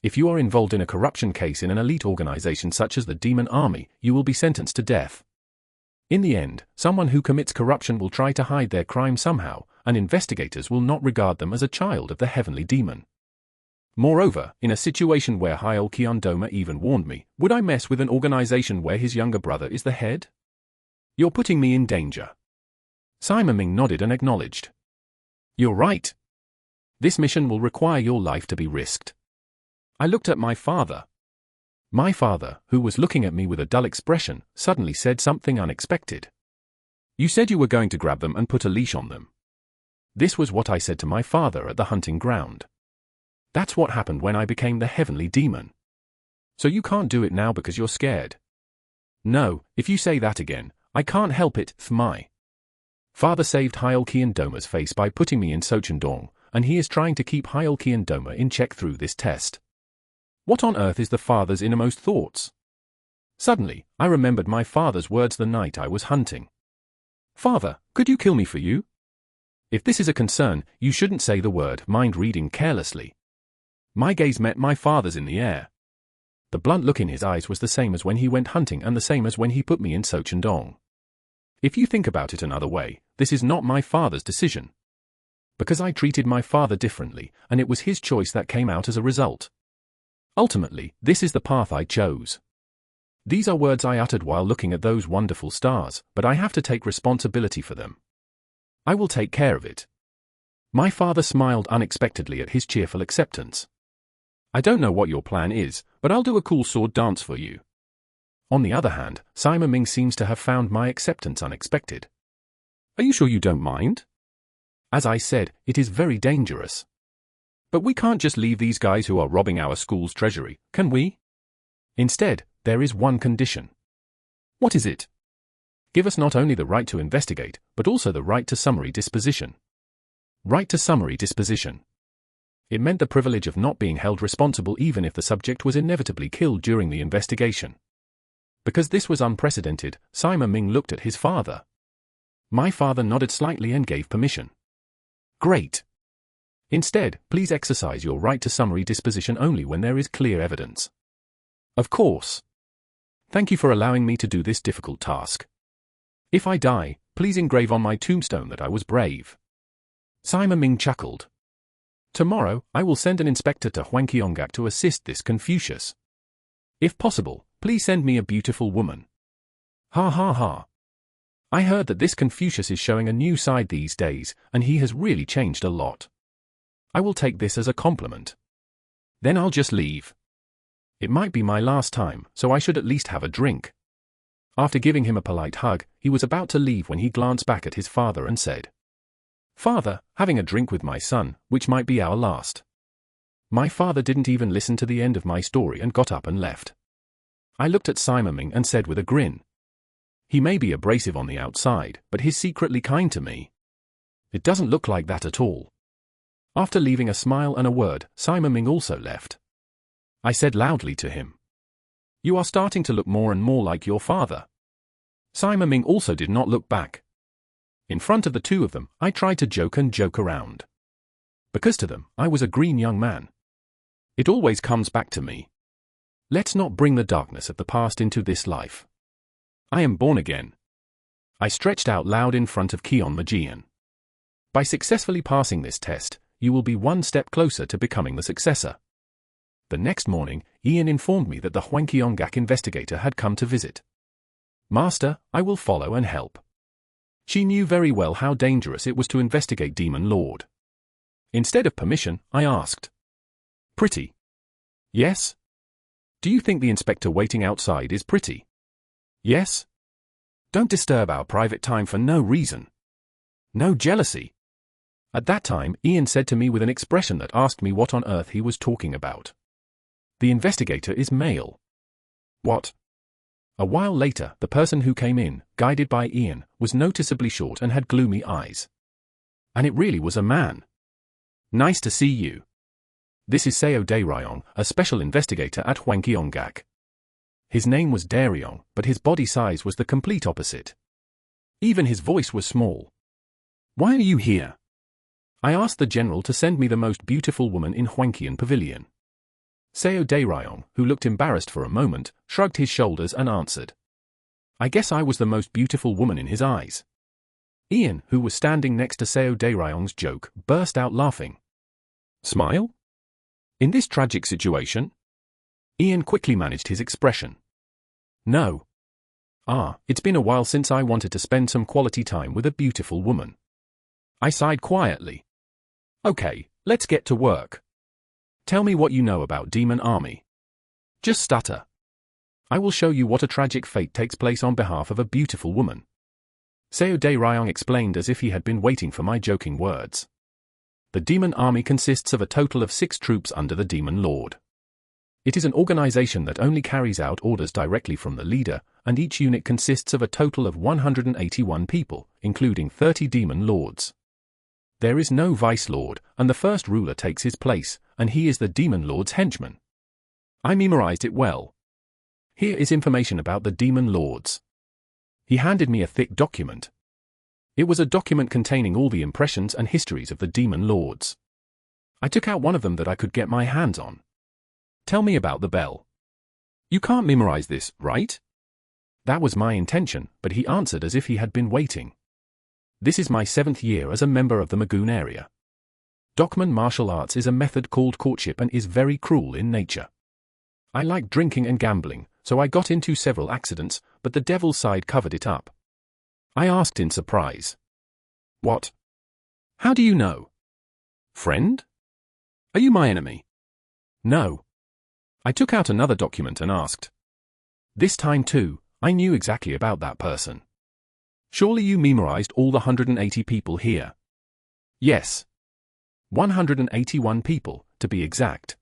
S1: If you are involved in a corruption case in an elite organization such as the Demon Army, you will be sentenced to death. In the end, someone who commits corruption will try to hide their crime somehow, and investigators will not regard them as a child of the heavenly demon. Moreover, in a situation where Hyolkion Doma even warned me, would I mess with an organization where his younger brother is the head? You're putting me in danger. Sima Ming nodded and acknowledged. You're right. This mission will require your life to be risked. I looked at my father. My father, who was looking at me with a dull expression, suddenly said something unexpected. You said you were going to grab them and put a leash on them. This was what I said to my father at the hunting ground. That's what happened when I became the heavenly demon. So you can't do it now because you're scared. No, if you say that again, I can't help it, my father saved Hyolkion Doma's face by putting me in Sochendong, and he is trying to keep Hyolkion Doma in check through this test. What on earth is the father's innermost thoughts? Suddenly, I remembered my father's words the night I was hunting. Father, could you kill me for you? If this is a concern, you shouldn't say the word mind-reading carelessly. My gaze met my father's in the air. The blunt look in his eyes was the same as when he went hunting and the same as when he put me in Sochendong. If you think about it another way, this is not my father's decision. Because I treated my father differently, and it was his choice that came out as a result. Ultimately, this is the path I chose. These are words I uttered while looking at those wonderful stars, but I have to take responsibility for them. I will take care of it. My father smiled unexpectedly at his cheerful acceptance. I don't know what your plan is, but I'll do a cool sword dance for you. On the other hand, Sima Ming seems to have found my acceptance unexpected. Are you sure you don't mind? As I said, it is very dangerous. But we can't just leave these guys who are robbing our school's treasury, can we? Instead, there is one condition. What is it? Give us not only the right to investigate, but also the right to summary disposition. Right to summary disposition. It meant the privilege of not being held responsible even if the subject was inevitably killed during the investigation. Because this was unprecedented, Sima Ming looked at his father. My father nodded slightly and gave permission. Great. Instead, please exercise your right to summary disposition only when there is clear evidence. Of course. Thank you for allowing me to do this difficult task. If I die, please engrave on my tombstone that I was brave. Simon Ming chuckled. Tomorrow, I will send an inspector to Huangqiongak to assist this Confucius. If possible, please send me a beautiful woman. Ha ha ha. I heard that this Confucius is showing a new side these days, and he has really changed a lot. I will take this as a compliment. Then I'll just leave. It might be my last time, so I should at least have a drink. After giving him a polite hug, he was about to leave when he glanced back at his father and said, "Father, having a drink with my son, which might be our last." My father didn't even listen to the end of my story and got up and left. I looked at Simon Ming and said with a grin, "He may be abrasive on the outside, but he's secretly kind to me." It doesn't look like that at all. After leaving a smile and a word, Simon Ming also left. I said loudly to him, "You are starting to look more and more like your father." Simon Ming also did not look back. In front of the two of them, I tried to joke around. Because to them, I was a green young man. It always comes back to me. Let's not bring the darkness of the past into this life. I am born again. I stretched out loud in front of Keon Majian. By successfully passing this test, you will be one step closer to becoming the successor. The next morning, Ian informed me that the Huangqiongak investigator had come to visit. Master, I will follow and help. She knew very well how dangerous it was to investigate Demon Lord. Instead of permission, I asked, "Pretty?" "Yes." "Do you think the inspector waiting outside is pretty?" "Yes." "Don't disturb our private time for no reason." "No jealousy." At that time, Ian said to me with an expression that asked me what on earth he was talking about. "The investigator is male." "What?" A while later, the person who came in, guided by Ian, was noticeably short and had gloomy eyes. And it really was a man. "Nice to see you. This is Seo Daeryong, a special investigator at Huangqiongak." His name was Daeryong, but his body size was the complete opposite. Even his voice was small. "Why are you here?" I asked the general to send me the most beautiful woman in Huangqian Pavilion. Seo Daeryong, who looked embarrassed for a moment, shrugged his shoulders and answered, "I guess I was the most beautiful woman in his eyes." Ian, who was standing next to Seo Daeryong's joke, burst out laughing. "Smile? In this tragic situation?" Ian quickly managed his expression. "No. It's been a while since I wanted to spend some quality time with a beautiful woman." I sighed quietly. "Okay, let's get to work. Tell me what you know about Demon Army." "Just stutter. I will show you what a tragic fate takes place on behalf of a beautiful woman." Seo Daeryong explained as if he had been waiting for my joking words. The Demon Army consists of a total of 6 troops under the Demon Lord. It is an organization that only carries out orders directly from the leader, and each unit consists of a total of 181 people, including 30 Demon Lords. There is no Vice Lord, and the first ruler takes his place, and he is the Demon Lord's henchman. I memorized it well. Here is information about the Demon Lords. He handed me a thick document. It was a document containing all the impressions and histories of the Demon Lords. I took out one of them that I could get my hands on. "Tell me about the bell." "You can't memorize this, right?" That was my intention, but he answered as if he had been waiting. "This is my 7th year as a member of the Magoon area. Dokman martial arts is a method called courtship and is very cruel in nature. I like drinking and gambling, so I got into several accidents, but the devil's side covered it up." I asked in surprise. "What? How do you know? Friend? Are you my enemy?" "No." I took out another document and asked. This time too, I knew exactly about that person. "Surely you memorized all the 180 people here?" "Yes. 181 people, to be exact."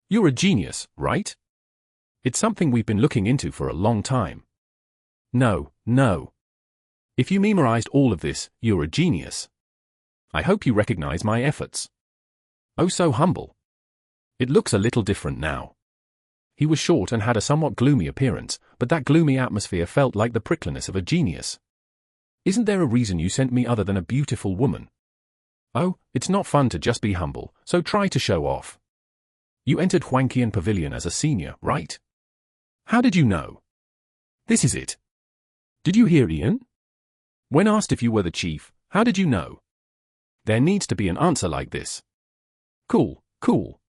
S1: "You're a genius, right? It's something we've been looking into for a long time." No. If you memorized all of this, you're a genius. I hope you recognize my efforts." "Oh, so humble." "It looks a little different now." He was short and had a somewhat gloomy appearance, but that gloomy atmosphere felt like the prickliness of a genius. "Isn't there a reason you sent me other than a beautiful woman?" Oh, it's not fun to just be humble, so try to show off. You entered Huangqian Pavilion as a senior, right? How did you know? This is it. Did you hear Ian? When asked if you were the chief, how did you know? There needs to be an answer like this. Cool, cool.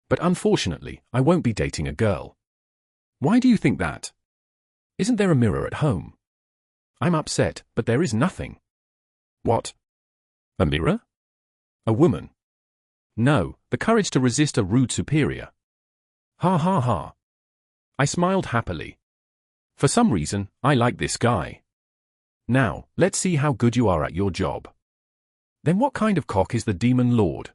S1: But unfortunately, I won't be dating a girl. Why do you think that? Isn't there a mirror at home? I'm upset, but there is nothing. What? A mirror? A woman? No, the courage to resist a rude superior. Ha ha ha. I smiled happily. For some reason, I like this guy. Now, let's see how good you are at your job. Then what kind of cock is the demon lord?